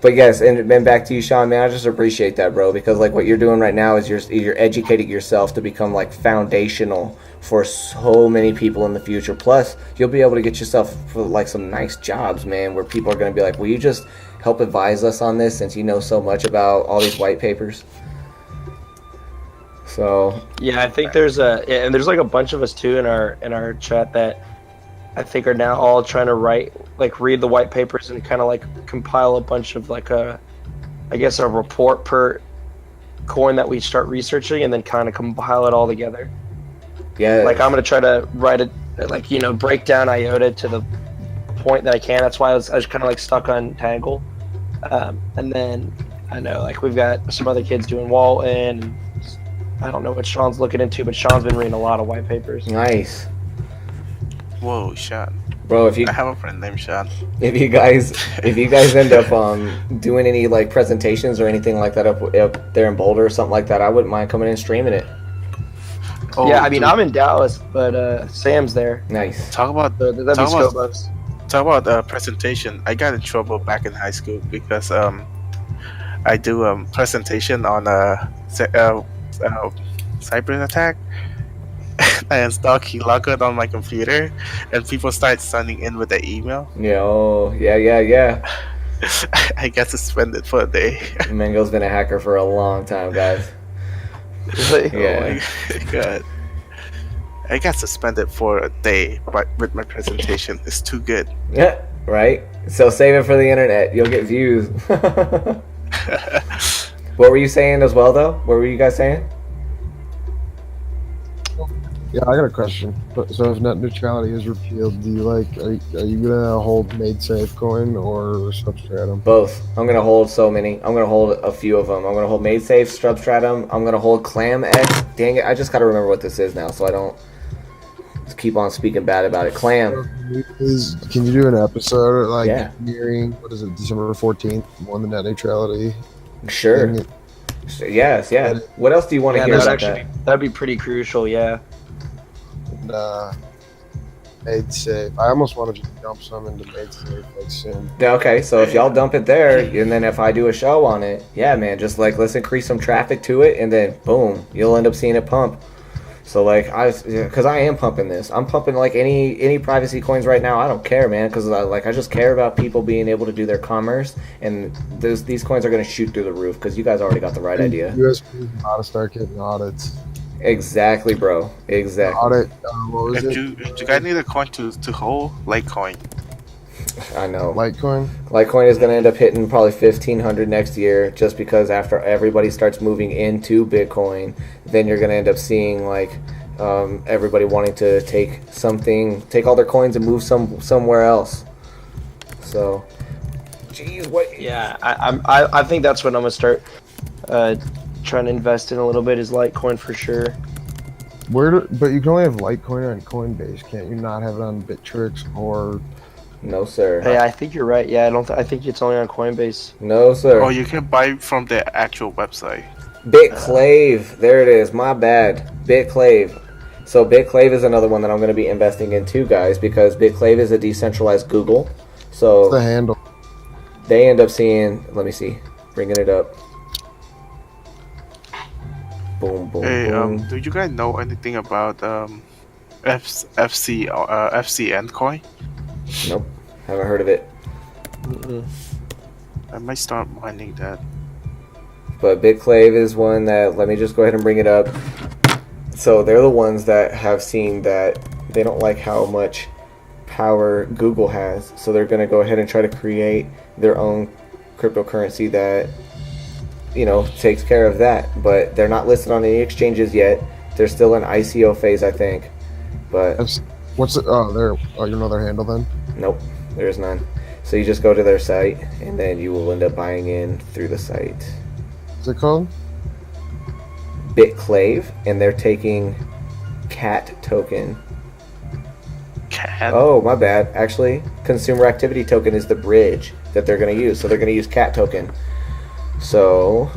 But yes, and then back to you, Sean. Man, I just appreciate that, bro, because like what you're doing right now is you're educating yourself to become like foundational for so many people in the future. Plus, you'll be able to get yourself for like some nice jobs, man, where people are going to be like, will you just help advise us on this since you know so much about all these white papers? So yeah, I think there's like a bunch of us too in our chat that I think are now all trying to read the white papers and kind of like compile a bunch of like a report per coin that we start researching and then kind of compile it all together. Yeah, like I'm gonna try to write it, like, you know, break down IOTA to the point that I can. That's why I was kind of like stuck on Tangle, and then I know like we've got some other kids doing Walton. I don't know what Sean's looking into, but Sean's been reading a lot of white papers. Nice. Whoa, Sean. Bro, I have a friend named Sean. If you guys end up doing any like presentations or anything like that up there in Boulder or something like that, I wouldn't mind coming in and streaming it. Oh, yeah, I mean, I'm in Dallas, but Sam's there. Nice. Talk about presentation. I got in trouble back in high school because I do a presentation on cyber attack. I installed keylogger on my computer, and people start signing in with their email. Yeah. I got suspended for a day. Mango's been a hacker for a long time, guys. Really? Yeah. Oh my God. I got suspended for a day, but with my presentation, it's too good. Yeah, right. So save it for the internet. You'll get views. What were you saying as well, though? What were you guys saying? Yeah, I got a question. So if net neutrality is repealed, do you are you gonna hold made safe coin or substratum? Both. I'm gonna hold so many. I'm gonna hold a few of them. I'm gonna hold MadeSafe, Substratum. I'm gonna hold ClamX. Dang it! I just gotta remember what this is now, so I don't keep on speaking bad about it. Clam. Can you do an episode Yeah. nearing December 14th on the net neutrality? Sure. thing? Yes. Yeah. What else do you want to Yeah, hear that'd about actually that'd be pretty crucial. Yeah. And, made safe. I almost want to just dump some into made safe soon. Yeah, okay, so if y'all dump it there, and then if I do a show on it, yeah, man, just let's increase some traffic to it, and then boom, you'll end up seeing it pump. So because I am pumping this, I'm pumping any privacy coins right now. I don't care, man, because I just care about people being able to do their commerce, and these coins are gonna shoot through the roof because you guys already got the right idea. USP how to start getting audits. Exactly, bro. Exactly. Audit. What was If it? you guys need a coin to hold, Litecoin. I know. Litecoin. Litecoin is going to end up hitting probably 1,500 next year, just because after everybody starts moving into Bitcoin, then you're going to end up seeing everybody wanting to take all their coins and move somewhere else. So, geez, what? Yeah, I think that's what I'm gonna start trying to invest in a little bit is Litecoin for sure. But you can only have Litecoin on Coinbase, can't you? Not have it on Bittrex or? No, sir. Hey, I think you're right. Yeah, I think it's only on Coinbase. No, sir. Oh, you can buy from the actual website. BitClave. There it is. My bad. BitClave. So BitClave is another one that I'm going to be investing in too, guys, because BitClave is a decentralized Google. So What's the handle? they end up seeing. Let me see. Bringing it up. Boom, boom, Hey, boom. do you guys know anything about FCN coin? Nope. Haven't heard of it. Mm-mm. I might start mining that. But BitClave is one that, let me just go ahead and bring it up. So they're the ones that have seen that they don't like how much power Google has. So they're going to go ahead and try to create their own cryptocurrency that, takes care of that. But they're not listed on any exchanges yet. They're still in ICO phase, I think. But What's it? Oh, you know their handle then? nope, there's none. So you just go to their site, and then you will end up buying in through the site. What's it called? BitClave, and they're taking CAT token. Cat? Oh, my bad. Actually, consumer activity token is the bridge that they're going to use. So they're going to use CAT token. So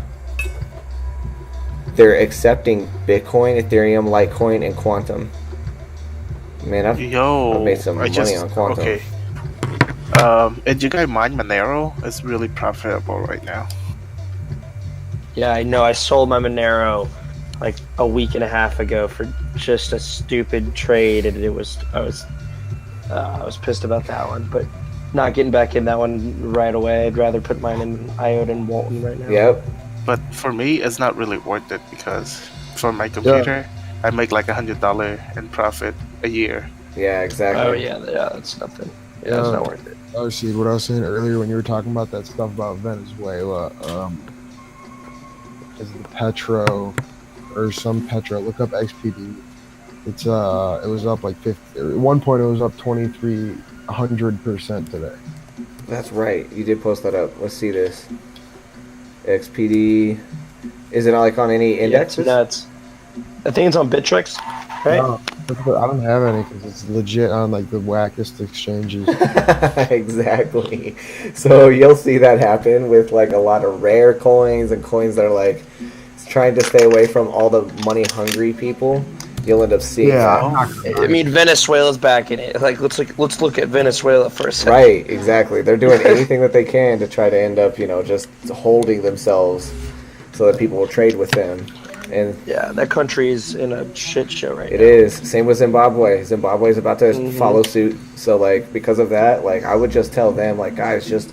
they're accepting Bitcoin, Ethereum, Litecoin, and Quantum. Man, I've made some money on Quantum. Okay. And you guys mine Monero? It's really profitable right now. Yeah, I know. I sold my Monero like a week and a half ago for just a stupid trade, and I was pissed about that one, but not getting back in that one right away. I'd rather put mine in IOTA and Walton right now. Yep. But for me, it's not really worth it because for my computer, I make like $100 in profit a year. Yeah, exactly. Oh yeah, that's nothing. Yeah, it's not worth it. Oh, see what I was saying earlier when you were talking about that stuff about Venezuela. Is the Petro or some Petro? Look up XPD. It was up like 50. At one point, it was up 2,300% today. That's right. You did post that up. Let's see this. XPD. Is it like on any indexes? Yeah, it's nuts. I think it's on Bittrex, right? No, I don't have any because it's legit on like the wackest exchanges. Exactly. So you'll see that happen with like a lot of rare coins and coins that are like trying to stay away from all the money hungry people. You'll end up seeing that. I mean, Venezuela's back in it. Like, let's look at Venezuela for a second. Right, exactly. They're doing anything that they can to try to end up, just holding themselves so that people will trade with them. And yeah, that country is in a shit show right now. It is. Same with Zimbabwe. Zimbabwe is about to follow suit. So, because of that, I would just tell them, guys, just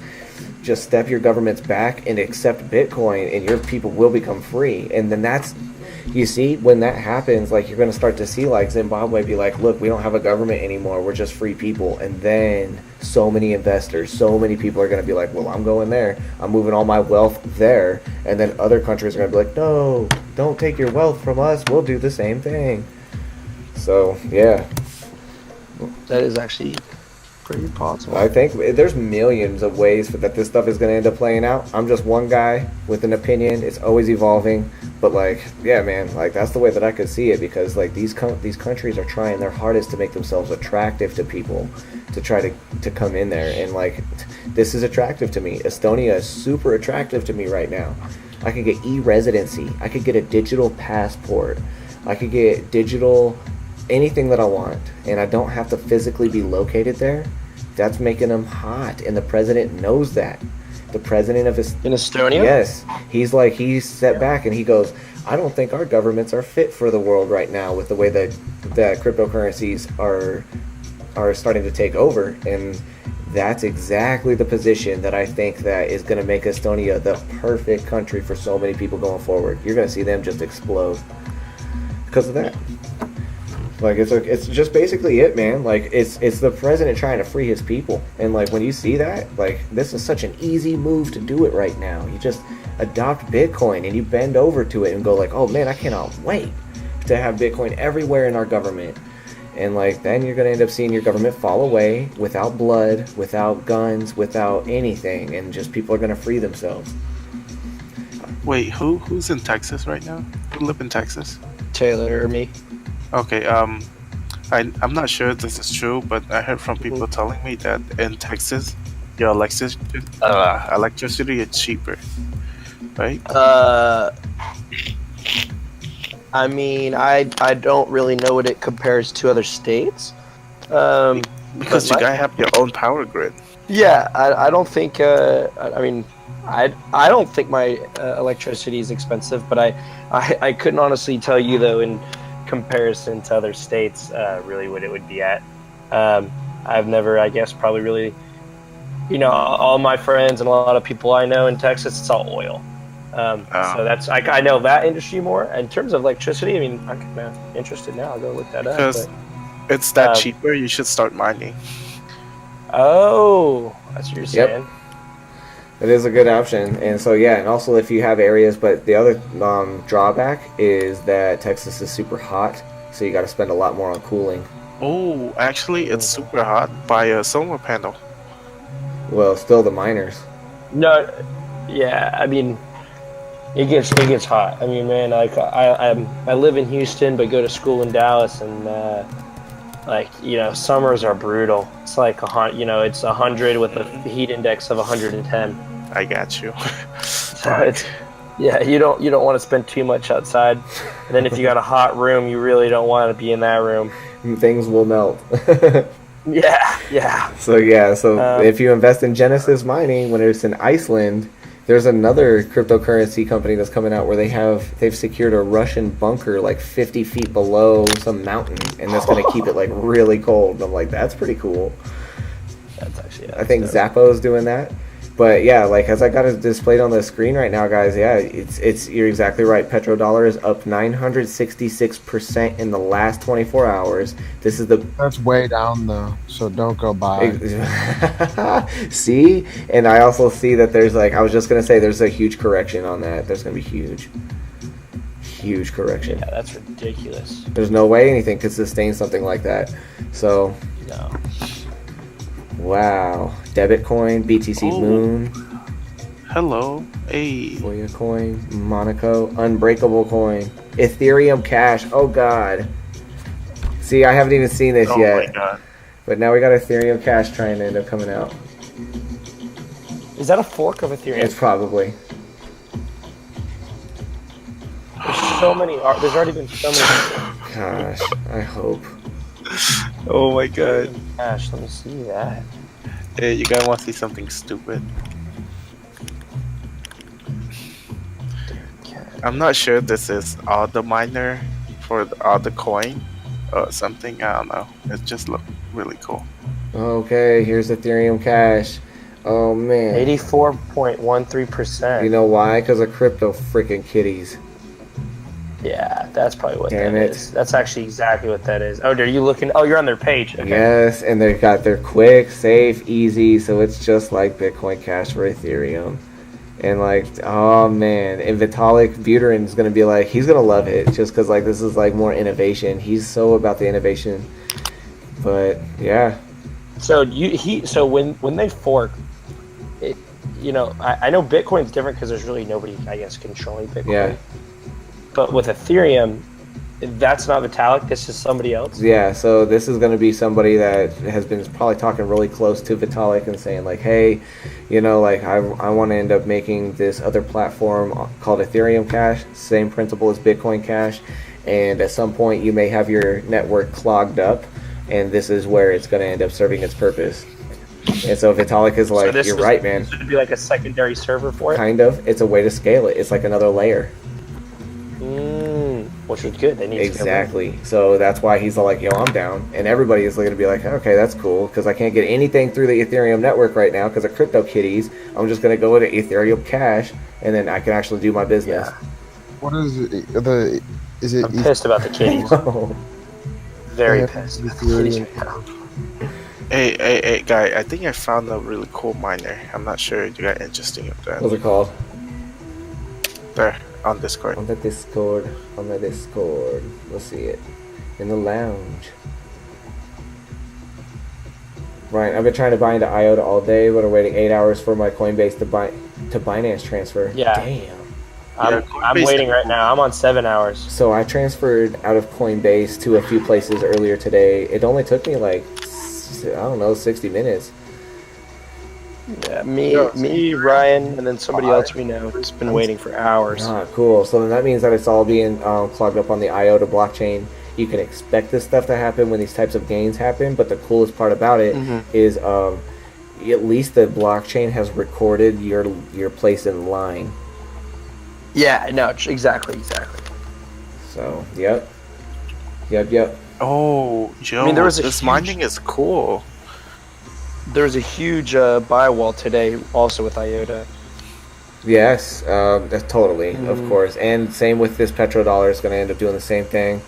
step your governments back and accept Bitcoin, and your people will become free. And then that's, you see, when that happens, like, you're going to start to see, like, Zimbabwe be like, look, we don't have a government anymore, we're just free people. And then so many investors, so many people are going to be like, well, I'm going there, I'm moving all my wealth there. And then other countries are going to be like, no, don't take your wealth from us, we'll do the same thing. So yeah, That is actually pretty possible. I think there's millions of ways that this stuff is going to end up playing out. I'm just one guy with an opinion. It's always evolving, but like, yeah, man, like that's the way that I could see it, because like these countries are trying their hardest to make themselves attractive to people, to try to come in there, and like this is attractive to me. Estonia is super attractive to me right now. I could get e-residency. I could get a digital passport. I could get digital anything that I want, and I don't have to physically be located there. That's making them hot, and the president knows that. The president of In Estonia? Yes, he's set back and he goes, I don't think our governments are fit for the world right now with the way that cryptocurrencies are starting to take over. And that's exactly the position that I think that is going to make Estonia the perfect country for so many people going forward. You're going to see them just explode because of that. Like it's just basically it, man. Like it's the president trying to free his people, and like when you see that, like this is such an easy move to do it right now. You just adopt Bitcoin and you bend over to it and go like, oh man, I cannot wait to have Bitcoin everywhere in our government. And like then you're gonna end up seeing your government fall away without blood, without guns, without anything, and just people are gonna free themselves. Wait, who's in Texas right now? Who live in Texas? Taylor or me? Okay, I'm not sure if this is true, but I heard from people telling me that in Texas, your electricity is cheaper, right? I mean, I don't really know what it compares to other states. Because you guys have your own power grid. Yeah, I don't think. I mean, I don't think my electricity is expensive, but I couldn't honestly tell you though in comparison to other states really what it would be at. I've never, I guess, probably really, all my friends and a lot of people I know in Texas, it's all oil. So that's I know that industry more. In terms of electricity, I mean, I'm kind of interested now. I'll go look that up. Because it's that cheaper, you should start mining. Oh, that's what you're saying. Yep. It is a good option. And so yeah, and also if you have areas, but the other drawback is that Texas is super hot, so you got to spend a lot more on cooling. Oh, actually it's super hot by a solar panel. Well, still the miners. No, yeah, I mean, it gets hot. I mean, man, like I live in Houston but go to school in Dallas, and summers are brutal. It's like it's 100 with a heat index of 110. I got you. So it's, yeah, you don't want to spend too much outside, and then if you got a hot room, you really don't want to be in that room. Things will melt. Yeah. So if you invest in Genesis Mining when it's in Iceland, there's another cryptocurrency company that's coming out where they've secured a Russian bunker like 50 feet below some mountain, and that's going to keep it like really cold. And I'm like, that's pretty cool. That's actually. I think Zappo's doing that. But yeah, like as I got it displayed on the screen right now, guys, yeah, it's you're exactly right. Petrodollar is up 966% in the last 24 hours. That's way down though, so don't go buy. See, and I also see that there's I was just gonna say there's a huge correction on that. There's gonna be huge correction. Yeah, that's ridiculous. There's no way anything could sustain something like that. So no. Wow. Debit coin, BTC Moon. Hello. Hey. Voya coin, Monaco, Unbreakable coin, Ethereum Cash. Oh god. See, I haven't even seen this yet. Oh my god. But now we got Ethereum Cash trying to end up coming out. Is that a fork of Ethereum? It's probably. There's so many. There's already been so many. Gosh, I hope. Oh my god. Gosh, let me see that. Hey, you guys want to see something stupid? I'm not sure this is all the miner for all the coin or something. I don't know. It just looked really cool. Okay, here's Ethereum Cash. Oh man. 84.13%. You know why? Because of crypto freaking kitties. Yeah, that's probably what Damn that it. is. That's actually exactly what that is. Oh, are you looking? Oh, you're on their page. Okay. Yes, and they've got their quick, safe, easy, so it's just like Bitcoin Cash for Ethereum. And like, oh man, and Vitalik Buterin is gonna be like, he's gonna love it just because like this is like more innovation. He's so about the innovation. But yeah. So when they fork, it, I know Bitcoin's different because there's really nobody, I guess, controlling Bitcoin. Yeah. But with Ethereum, that's not Vitalik. This is somebody else. Yeah, so this is going to be somebody that has been probably talking really close to Vitalik and saying like, hey, like I want to end up making this other platform called Ethereum Cash, same principle as Bitcoin Cash, and at some point you may have your network clogged up, and this is where it's going to end up serving its purpose. And so Vitalik is like, you're right, man. This would be like a secondary server for it? Kind of. It's a way to scale it. It's like another layer. Which is good. They need exactly. So that's why he's like, yo, I'm down. And everybody is going to be like, okay, that's cool. Because I can't get anything through the Ethereum network right now because of crypto kitties. I'm just going to go to Ethereum Cash, and then I can actually do my business. Yeah. What is it? Is it? I'm pissed about the kitties. Very Yeah, pissed. Hey, guy, I think I found a really cool miner. I'm not sure you got interesting with that. What's it called? There, on Discord. On the Discord. Let's see it. In the lounge. Right, I've been trying to buy into IOTA all day, but I'm waiting 8 hours for my Coinbase to Binance transfer. Yeah. Damn. I'm waiting right now. I'm on 7 hours. So I transferred out of Coinbase to a few places earlier today. It only took me like, I don't know, 60 minutes. Yeah, me, Ryan, and then somebody else we know has been waiting for hours. Ah, cool. So then that means that it's all being clogged up on the IOTA blockchain. You can expect this stuff to happen when these types of gains happen, but the coolest part about it is at least the blockchain has recorded your place in line. Yeah, no, exactly. So, yep. Oh, Joe, this mining is cool. There was a huge buy wall today also with IOTA. Yes, totally, of course. And same with this petrodollar. It's going to end up doing the same thing.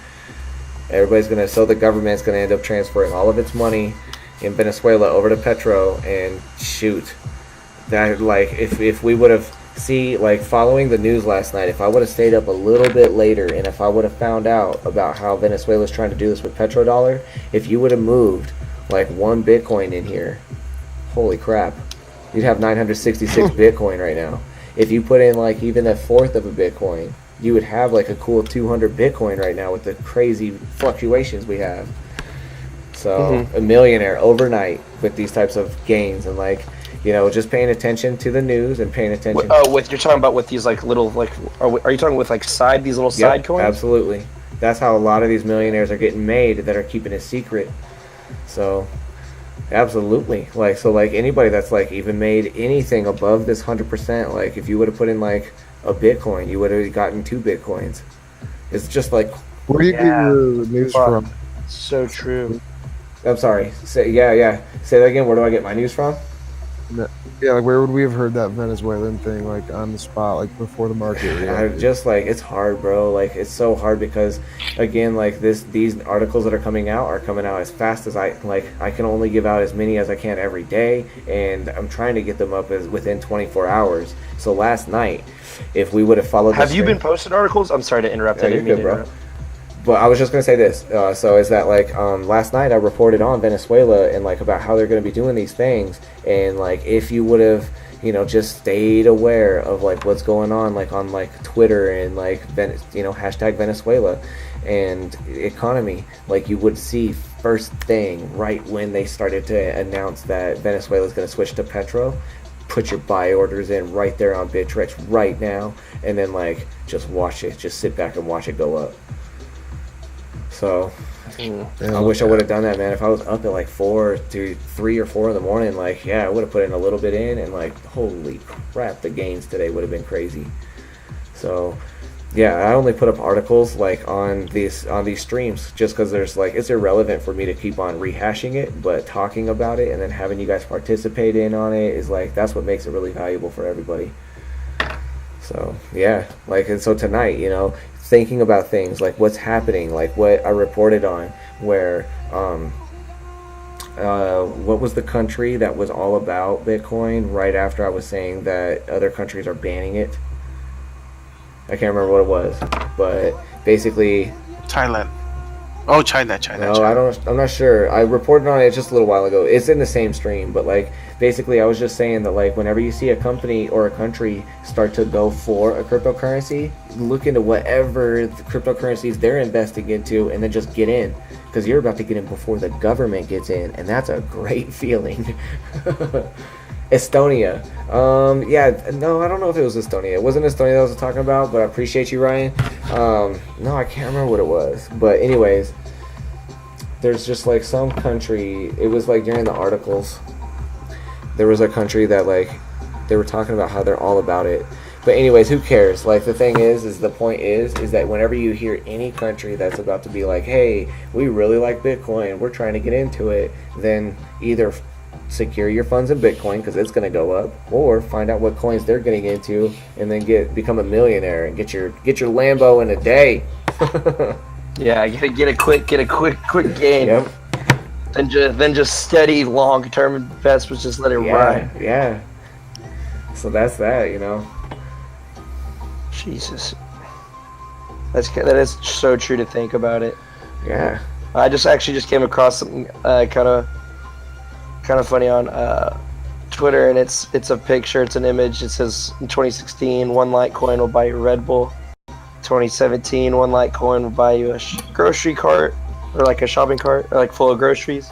The government's going to end up transferring all of its money in Venezuela over to Petro, and shoot. That, like, if we would have, following the news last night, if I would have stayed up a little bit later, and if I would have found out about how Venezuela's trying to do this with petrodollar, if you would have moved, like, 1 Bitcoin in here, holy crap, you'd have 966 Bitcoin right now. If you put in, like, even a fourth of a Bitcoin, you would have, like, a cool 200 Bitcoin right now with the crazy fluctuations we have. So, a millionaire overnight with these types of gains, and, like, just paying attention to the news and paying attention. You're talking about with these, like, little, like, are you talking with, like, these little side coins? Absolutely. That's how a lot of these millionaires are getting made that are keeping it secret. So, absolutely. Anybody that's, like, even made anything above this 100%, like, if you would have put in, like, a Bitcoin, you would have gotten 2 Bitcoins. It's just like... Where do you get your news from? So true. I'm sorry. Say that again. Where do I get my news from? Yeah, like, where would we have heard that Venezuelan thing, like, on the spot, like, before the market reacted? It's hard, bro. Like, it's so hard because, again, like, these articles that are coming out as fast as I can only give out as many as I can every day, and I'm trying to get them up as within 24 hours. So last night, if we would have followed Have you been posting articles? I'm sorry to interrupt. I didn't mean to interrupt. But I was just going to say this. Last night I reported on Venezuela and, like, about how they're going to be doing these things. And, like, if you would have, just stayed aware of, like, what's going on, like, on, like, Twitter and, like, hashtag Venezuela and economy, like, you would see first thing right when they started to announce that Venezuela is going to switch to Petro, put your buy orders in right there on Bittrex right now, and then, like, just watch it. Just sit back and watch it go up. So, I wish I would have done that, man. If I was up at like 3 or 4 in the morning, like, yeah, I would have put in a little bit in, and, like, holy crap, the gains today would have been crazy. So, yeah, I only put up articles, like, on these streams just because there's, like, it's irrelevant for me to keep on rehashing it, but talking about it and then having you guys participate in on it is, like, that's what makes it really valuable for everybody. So, yeah, like, and so tonight, thinking about things like what's happening, like what I reported on, where what was the country that was all about Bitcoin right after I was saying that other countries are banning it? I can't remember what it was, but basically Thailand. Oh, China. no, I'm not sure. I reported on it just a little while ago. It's in the same stream, but like basically I was just saying that like whenever you see a company or a country start to go for a cryptocurrency, look into whatever the cryptocurrencies they're investing into and then just get in, because you're about to get in before the government gets in, and that's a great feeling. Estonia. Yeah, no, I don't know if it was Estonia. It wasn't Estonia that I was talking about, but I appreciate you, Ryan. No, I can't remember what it was. But anyways, there's just like some country, it was like during the articles, there was a country that like, they were talking about how they're all about it. But anyways, who cares? Like the thing is the point is that whenever you hear any country that's about to be like, hey, we really like Bitcoin, we're trying to get into it, then either secure your funds in Bitcoin because it's going to go up, or find out what coins they're getting into and then become a millionaire and get your Lambo in a day. Yeah, get a quick gain. Yep. Then just steady long-term investments. Just let it ride. Yeah. So that's that, you know. Jesus, that is so true to think about it. Yeah. I just came across something kind of funny on Twitter, and it's a picture, it's an image. It says in 2016, one Litecoin will buy you a Red Bull. 2017, one Litecoin will buy you a grocery cart, or like a shopping cart, or like full of groceries.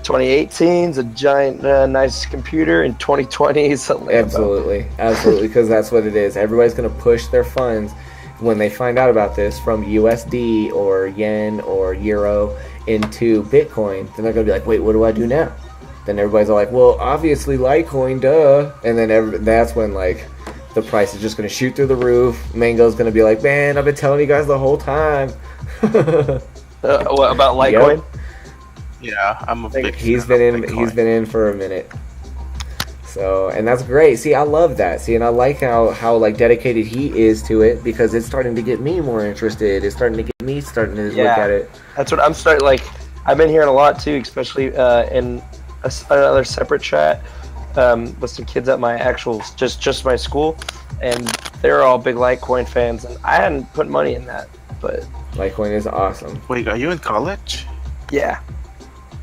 2018 is a giant, nice computer, and 2020 is a Lambo. Absolutely, because that's what it is. Everybody's gonna push their funds when they find out about this from USD or yen or euro into Bitcoin. Then they're gonna be like, wait, what do I do now? Then everybody's all like, well, obviously Litecoin, duh. And then that's when like the price is just gonna shoot through the roof. Mango's gonna be like, man, I've been telling you guys the whole time. What about Litecoin? Yep. Yeah, I'm a big He's fan been of in. He's Bitcoin. been in for a minute. So, and that's great. See, I love that. See, and I like how like dedicated he is to it, because it's starting to get me more interested. It's starting to get me starting to look at it. That's what I'm starting. Like, I've been hearing a lot too, especially in another separate chat with some kids at my actual just my school, and they're all big Litecoin fans, and I hadn't put money in that, but Litecoin is awesome. Wait, are you in college? yeah.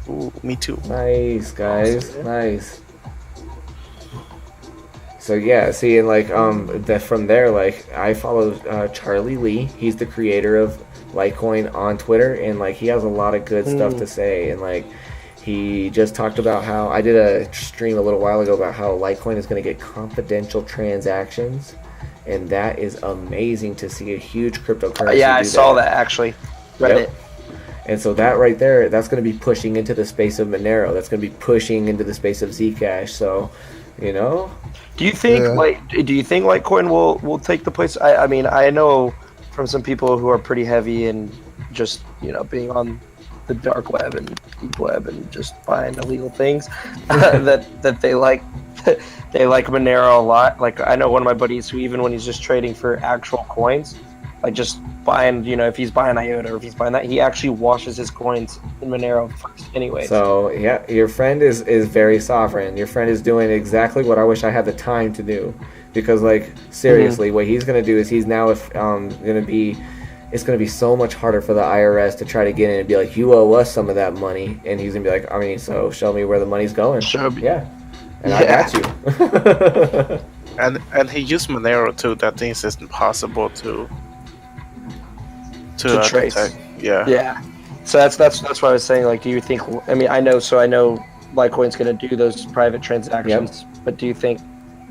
Ooh, me too. Nice, guys. Awesome, nice. So yeah, see, and like from there, like I follow Charlie Lee. He's the creator of Litecoin on Twitter, and like he has a lot of good stuff to say. And like he just talked about how I did a stream a little while ago about how Litecoin is going to get confidential transactions, and that is amazing to see a huge cryptocurrency. Yeah, I saw that actually. Read it. And so that right there, that's going to be pushing into the space of Monero. That's going to be pushing into the space of Zcash. So, you know. Do you think Litecoin will take the place? I mean, I know from some people who are pretty heavy and just, you know, being on the dark web and deep web and just buying illegal things that they like Monero a lot. Like, I know one of my buddies who, even when he's just trading for actual coins, like just buying, you know, if he's buying IOTA or if he's buying that, he actually washes his coins in Monero first anyway. So yeah, your friend is very sovereign. Your friend is doing exactly what I wish I had the time to do, because like seriously, what he's gonna do is he's now it's gonna be so much harder for the IRS to try to get in and be like, you owe us some of that money, and he's gonna be like, I mean, so show me where the money's going. I got you. And he used Monero too. That thing is impossible to trace. detect. Yeah. So that's why I was saying, like, do you think? I mean, I know Litecoin's going to do those private transactions, but do you think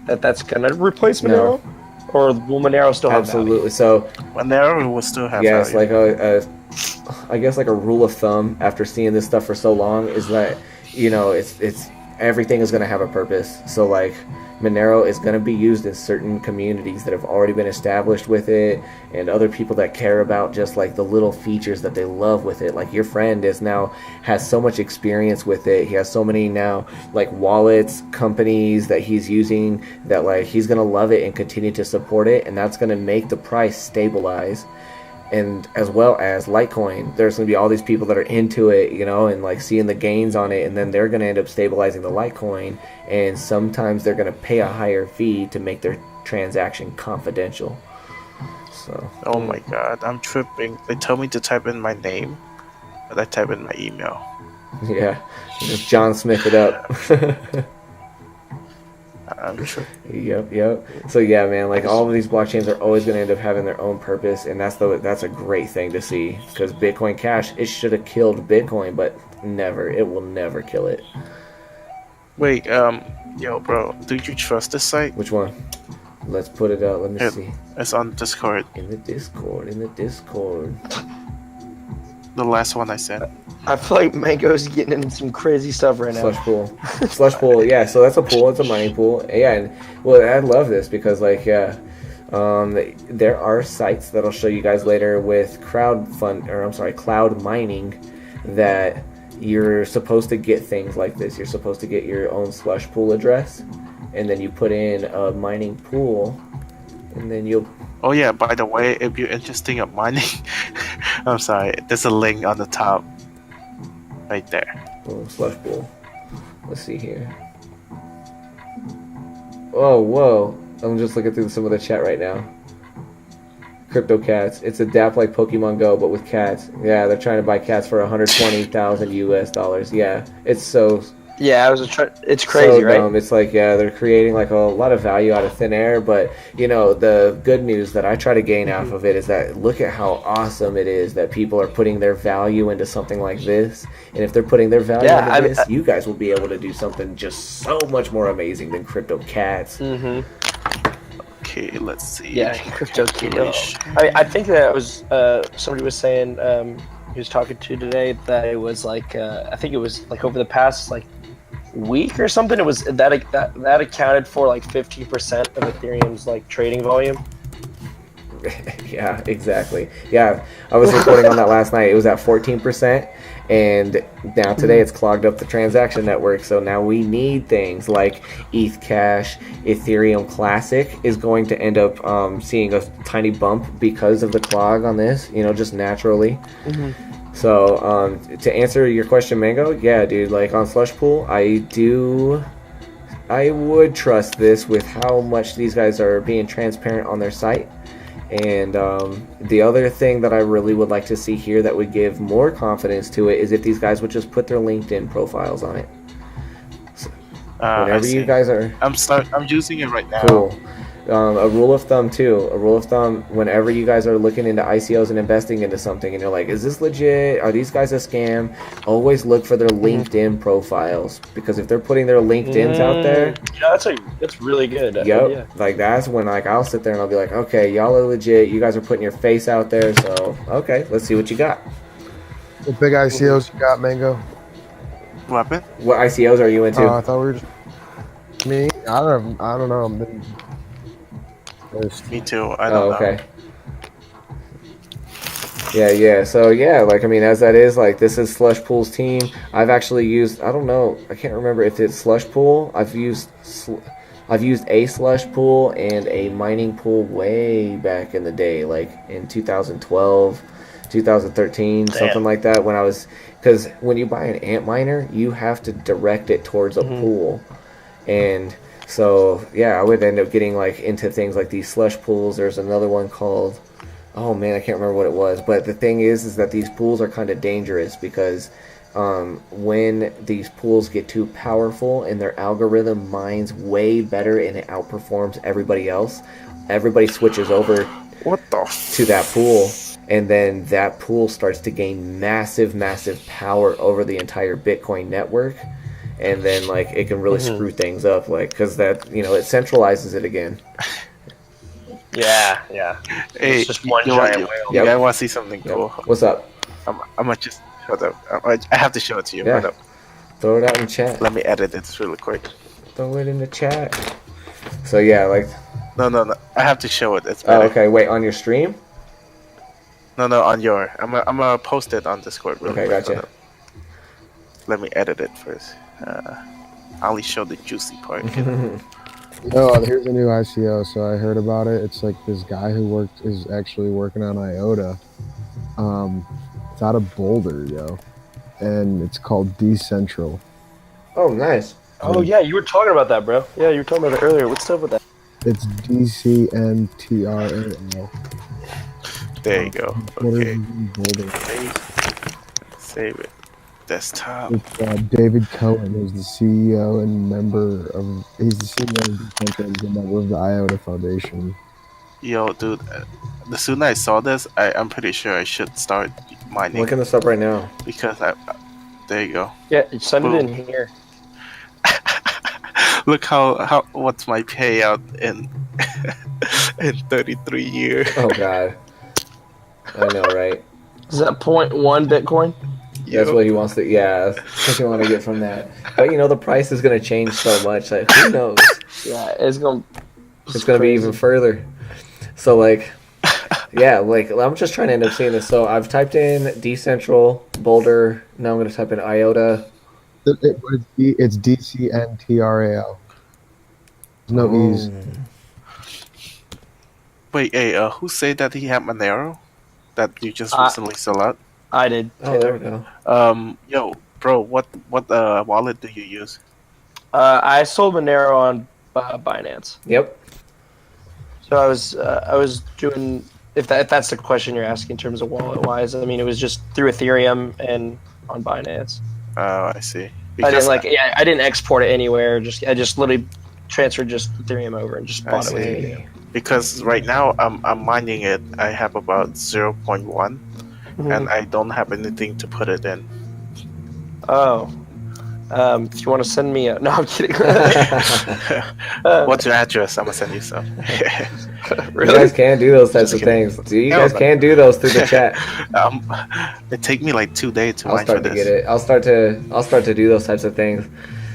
that's going to replace Monero, or will Monero still have absolutely value? So Monero will still have yes, value. like I guess like a rule of thumb after seeing this stuff for so long is that, you know, it's everything is going to have a purpose. So like Monero is going to be used in certain communities that have already been established with it, and other people that care about just like the little features that they love with it. Like your friend has so much experience with it. He has so many now like wallets, companies that he's using, that like he's going to love it and continue to support it, and that's going to make the price stabilize. And as well as Litecoin, there's going to be all these people that are into it, you know, and like seeing the gains on it, and then they're going to end up stabilizing the Litecoin, and sometimes they're going to pay a higher fee to make their transaction confidential. So. Oh my god, I'm tripping. They tell me to type in my name, but I type in my email. Yeah, just John Smith it up. I'm tripping. Yep. So yeah, man, like all of these blockchains are always going to end up having their own purpose, and that's a great thing to see, because Bitcoin Cash, it should have killed Bitcoin, but it will never kill it. Wait, yo, bro, do you trust this site? Which one? Let's put it out. Let me see. It's on Discord. In the Discord. The last one I sent. I feel like Mango's getting into some crazy stuff right now. Slush pool. Yeah, so that's a pool. It's a mining pool. Yeah, and well, I love this because like there are sites that I'll show you guys later with cloud mining, that you're supposed to get things like this. You're supposed to get your own slush pool address, and then you put in a mining pool, and then you'll. Oh yeah, by the way, if you're interested in mining, I'm sorry, there's a link on the top. Right there. Oh, slush pool. Let's see here. Oh, whoa. I'm just looking through some of the chat right now. Crypto cats. It's a DApp like Pokemon Go, but with cats. Yeah, they're trying to buy cats for $120,000 US. Yeah, it's so. Yeah, it's crazy, so right? Dumb. It's like, yeah, they're creating like a lot of value out of thin air, but you know, the good news that I try to gain off of it is that look at how awesome it is that people are putting their value into something like this, and if they're putting their value into this, you guys will be able to do something just so much more amazing than crypto cats. Okay, let's see. Yeah, crypto cats. I think that was somebody was saying he was talking to today that it was like I think it was like over the past like week or something, it was that accounted for like 50% of Ethereum's like trading volume. Yeah, exactly. Yeah, I was reporting on that last night. It was at 14%, and now today it's clogged up the transaction network. So now we need things like ETH Cash, Ethereum Classic is going to end up seeing a tiny bump because of the clog on this, you know, just naturally. So to answer your question, Mango, yeah, dude, like on Slush Pool, I would trust this with how much these guys are being transparent on their site. And the other thing that I really would like to see here that would give more confidence to it is if these guys would just put their LinkedIn profiles on it. So whenever you guys are... I'm using it right now. Cool. A rule of thumb, whenever you guys are looking into ICOs and investing into something and you're like, is this legit? Are these guys a scam? Always look for their LinkedIn profiles, because if they're putting their LinkedIn's out there... Yeah, that's really good. Yep. Yeah. Like that's when like I'll sit there and I'll be like, okay, y'all are legit. You guys are putting your face out there. So, okay, let's see what you got. What big ICOs you got, Mango? What happened? What ICOs are you into? I thought we were just... Me? I don't know. Me too. I don't know. Okay. Yeah. So yeah, like I mean, as that is, like this is Slush Pool's team. I've actually used. I don't know. I can't remember if it's Slush Pool. I've used a Slush Pool and a mining pool way back in the day, like in 2012, 2013, something like that. When I was, because when you buy an ant miner, you have to direct it towards a pool, and so yeah, I would end up getting like into things like these slush pools. There's another one called, oh man, I can't remember what it was. But the thing is that these pools are kind of dangerous because when these pools get too powerful and their algorithm mines way better and it outperforms everybody else, everybody switches over to that pool. And then that pool starts to gain massive power over the entire Bitcoin network. And then, like, it can really screw things up, like, because that, you know, it centralizes it again. Yeah. Hey, it's just one giant whale. Yep. I want to see something cool. What's up? I'm gonna just shut up. I have to show it to you. Yeah. Hold up. Throw it out in chat. Let me edit it really quick. Throw it in the chat. So yeah, like. No. I have to show it. It's Oh, better. okay. Wait, on your stream? No, on your. I'm gonna post it on Discord. Really Okay, quick. gotcha. Let me edit it first. I only show the juicy part. No, here's a new ICO. So I heard about it. It's like this guy who is actually working on IOTA. It's out of Boulder, yo, and it's called Decentral. Oh, nice. Oh yeah, you were talking about that, bro. Yeah, you were talking about it earlier. What's up with that? It's DCNTRAL. There you go. Okay. Boulder. Save it. Desktop. It's David Cohen, who's the CEO and member of. He's the CEO of Decentral and a member of the IOTA Foundation. Yo, dude. The sooner I saw this, I'm pretty sure I should start mining. Looking this up right now. Because there you go. Yeah, send Boom. it in here. Look how what's my payout in in 33 years. Oh god. I know, right? Is that 0.1 Bitcoin? That's what he wants to. Yeah, that's what you want to get from that. But you know, the price is going to change so much that who knows? Yeah, it's gonna Be even further. So like, yeah, like I'm just trying to end up seeing this. So I've typed in Decentral Boulder. Now I'm going to type in IOTA. It's DCNTRAL. There's no E's. Wait, hey, who said that he had Monero? That you just recently sold out? I did. Oh, there we go. Yo, bro, what wallet do you use? I sold Monero on Binance. Yep. So I was doing, if that's the question you're asking in terms of wallet wise. I mean, it was just through Ethereum and on Binance. Oh, I see. I didn't export it anywhere. I just literally transferred just Ethereum over and just bought it with Ethereum. Because right now I'm mining it. I have about 0.1, and I don't have anything to put it in. Oh. If you want to send me no, I'm kidding. What's your address? I'm gonna send you some. Really? You guys can do those types of things. You guys can do those through the chat. It take me like 2 days to mine for this. Get it. I'll start to do those types of things,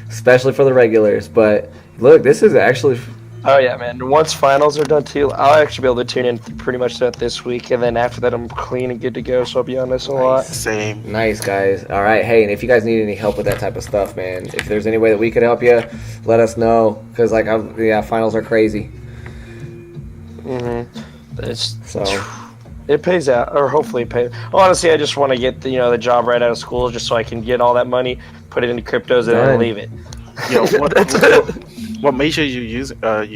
especially for the regulars. But look, this is actually. Oh yeah, man. Once finals are done too, I'll actually be able to tune in pretty much throughout this week, and then after that I'm clean and good to go, so I'll be on this a lot. Same. Nice, guys. Alright, hey, and if you guys need any help with that type of stuff, man, if there's any way that we could help you, let us know, because like finals are crazy. It pays out, or hopefully it pays. Well, honestly, I just want to get the job right out of school, just so I can get all that money, put it into cryptos, and then leave it. Yo, what major you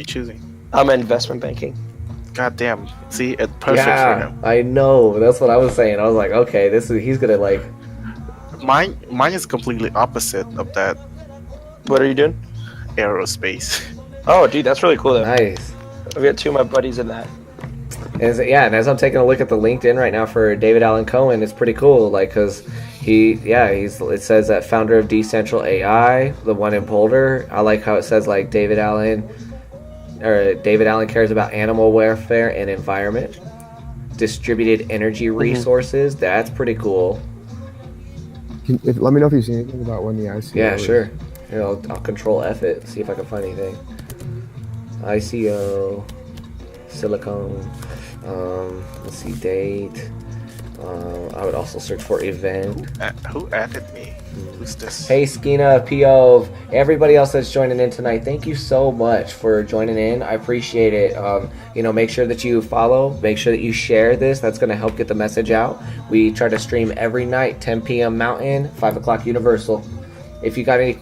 choosing? I'm in investment banking. God damn. See, it's perfect for him. I know. That's what I was saying. I was like, okay, he's gonna like. Mine is completely opposite of that. What are you doing? Aerospace. Oh, dude, that's really cool though. Nice. I've got 2 of my buddies in that. And as I'm taking a look at the LinkedIn right now for David Allen Cohen, it's pretty cool. Like, cause it says that founder of Decentral AI, the one in Boulder. I like how it says like David Allen cares about animal welfare and environment, distributed energy resources. That's pretty cool. Let me know if you see anything about when the ICO. Yeah, sure. Here, I'll control F it, see if I can find anything. ICO, Silicon. Let's see, date. I would also search for event. Who added me? Who's this? Hey, Skina, PO, everybody else that's joining in tonight, thank you so much for joining in. I appreciate it. Make sure that you follow, make sure that you share this. That's going to help get the message out. We try to stream every night, 10 p.m. Mountain, 5 o'clock Universal. If you got any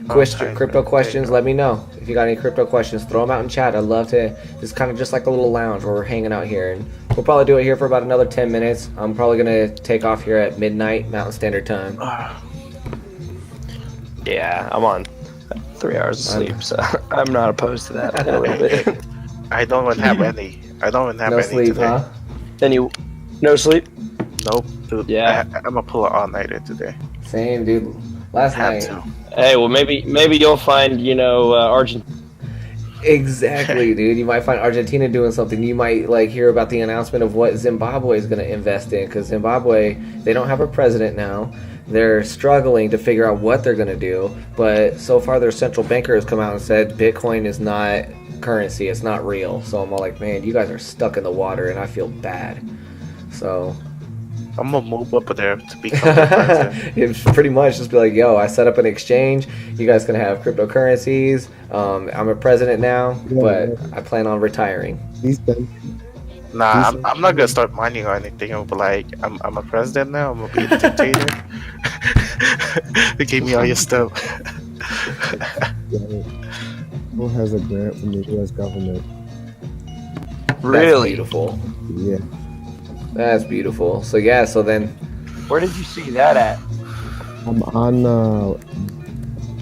crypto questions, let me know. If you got any crypto questions, throw them out in chat. I'd love to. It's kind of just like a little lounge where we're hanging out here, and we'll probably do it here for about another 10 minutes. I'm probably gonna take off here at midnight Mountain Standard Time. Yeah, I'm on 3 hours of sleep, so I'm not opposed to that a little bit. I don't even have any. No sleep, today. huh? No sleep? Nope. Dude, yeah, I'm a pull all-nighter today. Same, dude. Last night. Hey, well, maybe you'll find, Argentina. Exactly, dude. You might find Argentina doing something. You might hear about the announcement of what Zimbabwe is going to invest in, because Zimbabwe, they don't have a president now. they're struggling to figure out what they're going to do. But so far, their central banker has come out and said Bitcoin is not currency, it's not real. So I'm all like, man, you guys are stuck in the water, and I feel bad. So I'm gonna move up there to become the president. it's pretty much just be like, yo, I set up an exchange. You guys can have cryptocurrencies. I'm a president now, but I plan on retaring. Nah, I'm not gonna start mining or anything. I'll be like, I'm a president now. I'm gonna be a dictator. They gave me all your stuff. Who has a grant from the U.S. government? Really? That's beautiful. Yeah. That's beautiful. So yeah, so then Where did you see that at? I'm on,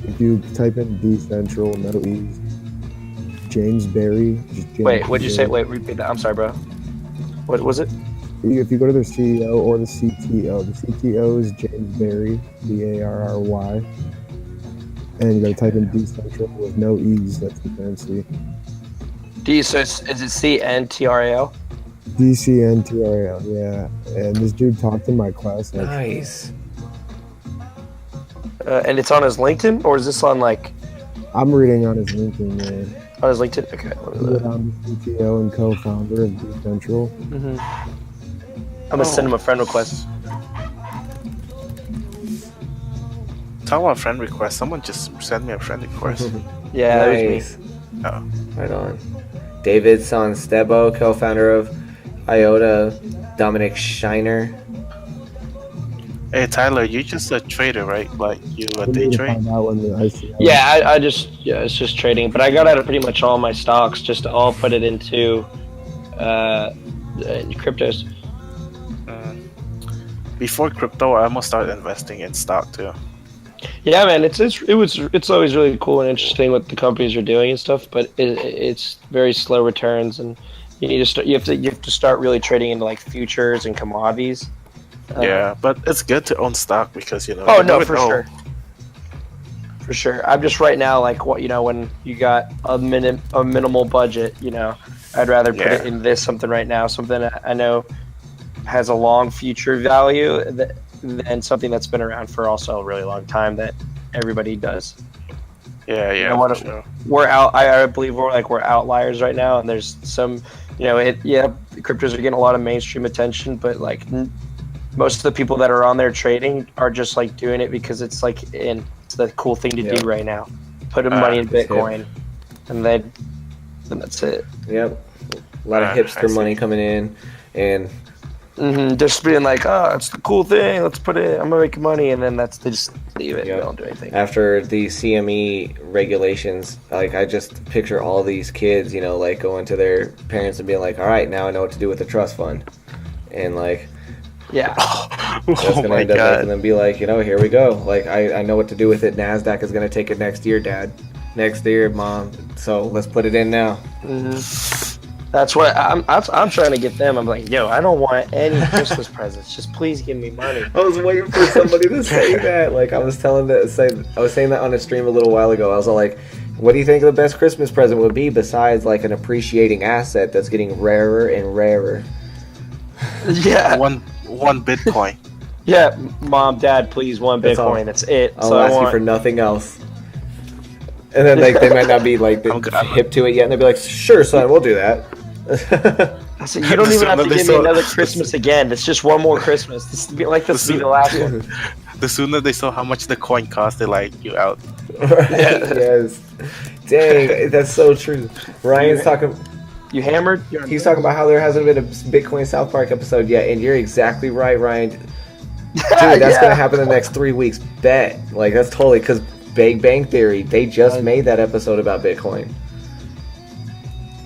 if you type in decentral, no ease, James Berry. Wait, what'd you say? Wait, repeat that. I'm sorry, bro. What was it? If you go to their CEO or the CTO, the CTO is James Berry, Barry, and you gotta type in decentral with no ease. That's the fancy. So is it CNTRAL? DCNTRAL, yeah. And this dude talked in my class. Like, nice. And it's on his LinkedIn, or is this on like I'm reading on his LinkedIn, man. on his LinkedIn? Okay. I'm the CTO and co-founder of Decentral. Mm-hmm. I'm gonna send him a friend request. Talk about friend request. Someone just sent me a friend request. Yeah, Nice. that was me. Oh. Right on. David Sonstebo, co-founder of IOTA. Dominic Shiner. Hey Tyler, you're just a trader, right? Like you a We day need to trade? find out when the ICO. Yeah, I just it's just trading, but I got out of pretty much all my stocks, just to all put it into cryptos. Before crypto, I almost started investing in stock too. Yeah, man, it's always really cool and interesting what the companies are doing and stuff, but it's very slow returns, and you need to start. You have to start really trading into like futures and commodities. Yeah, but it's good to own stock because you know. Oh you no, never for know. sure. For sure. I'm just right now like what when you got a minimal budget, I'd rather put it in something right now, something I know has a long future value than something that's been around for also a really long time that everybody does. Yeah, what for sure. We're out. I believe we're outliers right now, and there's some, cryptos are getting a lot of mainstream attention, but like most of the people that are on there trading are just like doing it because it's like it's the cool thing to do right now. Put money in Bitcoin, and then that's it. Yep. A lot of hipster money coming in, and just being like, oh, it's the cool thing. Let's put it. I'm gonna make money, and then they just leave it. They don't do anything. After the CME regulations, like I just picture all these kids, like going to their parents and being like, all right, now I know what to do with the trust fund, and like. Yeah. That's gonna end up making them be like, here we go. Like I know what to do with it. NASDAQ is gonna take it next year, Dad. Next year, Mom. So let's put it in now. That's what I'm trying to get them. I'm like, yo, I don't want any Christmas presents. Just please give me money. I was waiting for somebody to say that. Like I was saying that on a stream a little while ago. I was all like, what do you think the best Christmas present would be besides like an appreciating asset that's getting rarer and rarer? Yeah. One Bitcoin. Yeah, Mom, Dad, please, one Bitcoin. That's it. I'll ask you for nothing else. And then like they might not be like hip to it yet, and they'll be like, "Sure, son, we'll do that." I said, you don't even have to give me another Christmas again. It's just one more Christmas. This will be the last one. The sooner they saw how much the coin cost, they're like, "You out." Right? Yes. Dang, that's so true. Ryan's talking. You hammered? He's talking about how there hasn't been a Bitcoin South Park episode yet, and you're exactly right, Ryan. Dude, that's gonna happen in the next 3 weeks. Bet. Like that's totally because Big Bang Theory, they just made that episode about Bitcoin.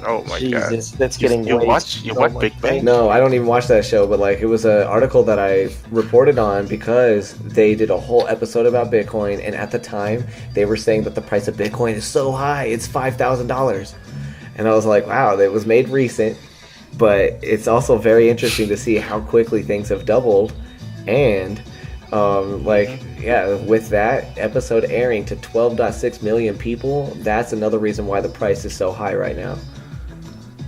Oh my Jesus, god! That's getting you watch Big Bang? No, I don't even watch that show, but like it was an article that I reported on because they did a whole episode about Bitcoin, and at the time they were saying that the price of Bitcoin is so high, it's $5,000. And I was like, wow, it was made recent, but it's also very interesting to see how quickly things have doubled. And with that episode airing to 12.6 million people, that's another reason why the price is so high right now.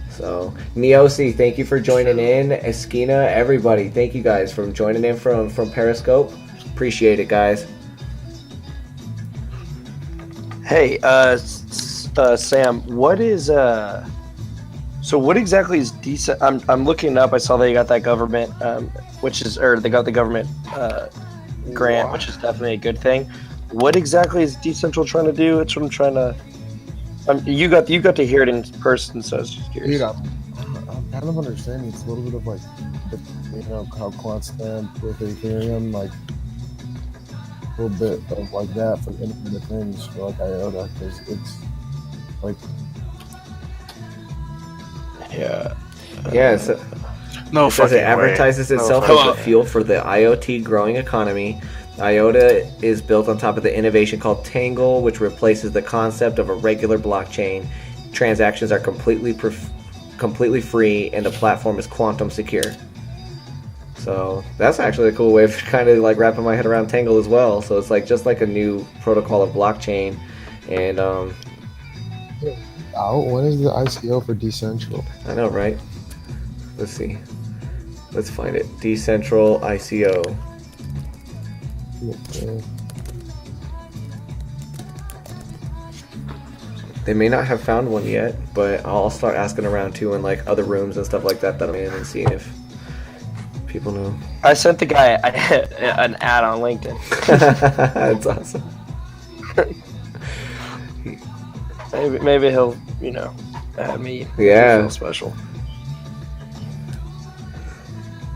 So, Neosi, thank you for joining in. Eskina, everybody, thank you guys for joining in from Periscope. Appreciate it, guys. Hey, Sam, what is so what exactly is decent? I'm looking up. I saw they got that government, they got the government grant, which is definitely a good thing. What exactly is Decentral trying to do? That's what I'm trying to. You got to hear it in person, so I was just curious. Dude, I'm kind of understanding. It's a little bit of like, how quants stand with Ethereum, like a little bit of like that for independent things for like IOTA, because it's like, Yeah, so No it says it fucking way. advertises itself No as fucking a fuel for the IoT growing economy. IOTA is built on top of the innovation called Tangle, which replaces the concept of a regular blockchain. Transactions are completely free, and the platform is quantum secure. So that's actually a cool way of kind of like wrapping my head around Tangle as well. So it's like just like a new protocol of blockchain, and when is the ICO for Decentral? I know, right? Let's see. Let's find it. Decentral ICO. Okay. They may not have found one yet, but I'll start asking around too in like other rooms and stuff like that I'm in and seeing if people know. I sent the guy an ad on LinkedIn. That's awesome. Maybe he'll, add me. Yeah. Feel special.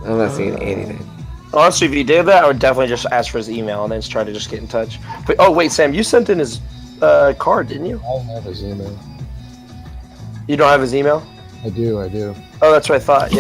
I'm not seeing anything. Honestly, if he did that, I would definitely just ask for his email and then try to just get in touch. But, oh wait, Sam, you sent in his card, didn't you? I don't have his email. You don't have his email? I do. Oh, that's what I thought. Yeah.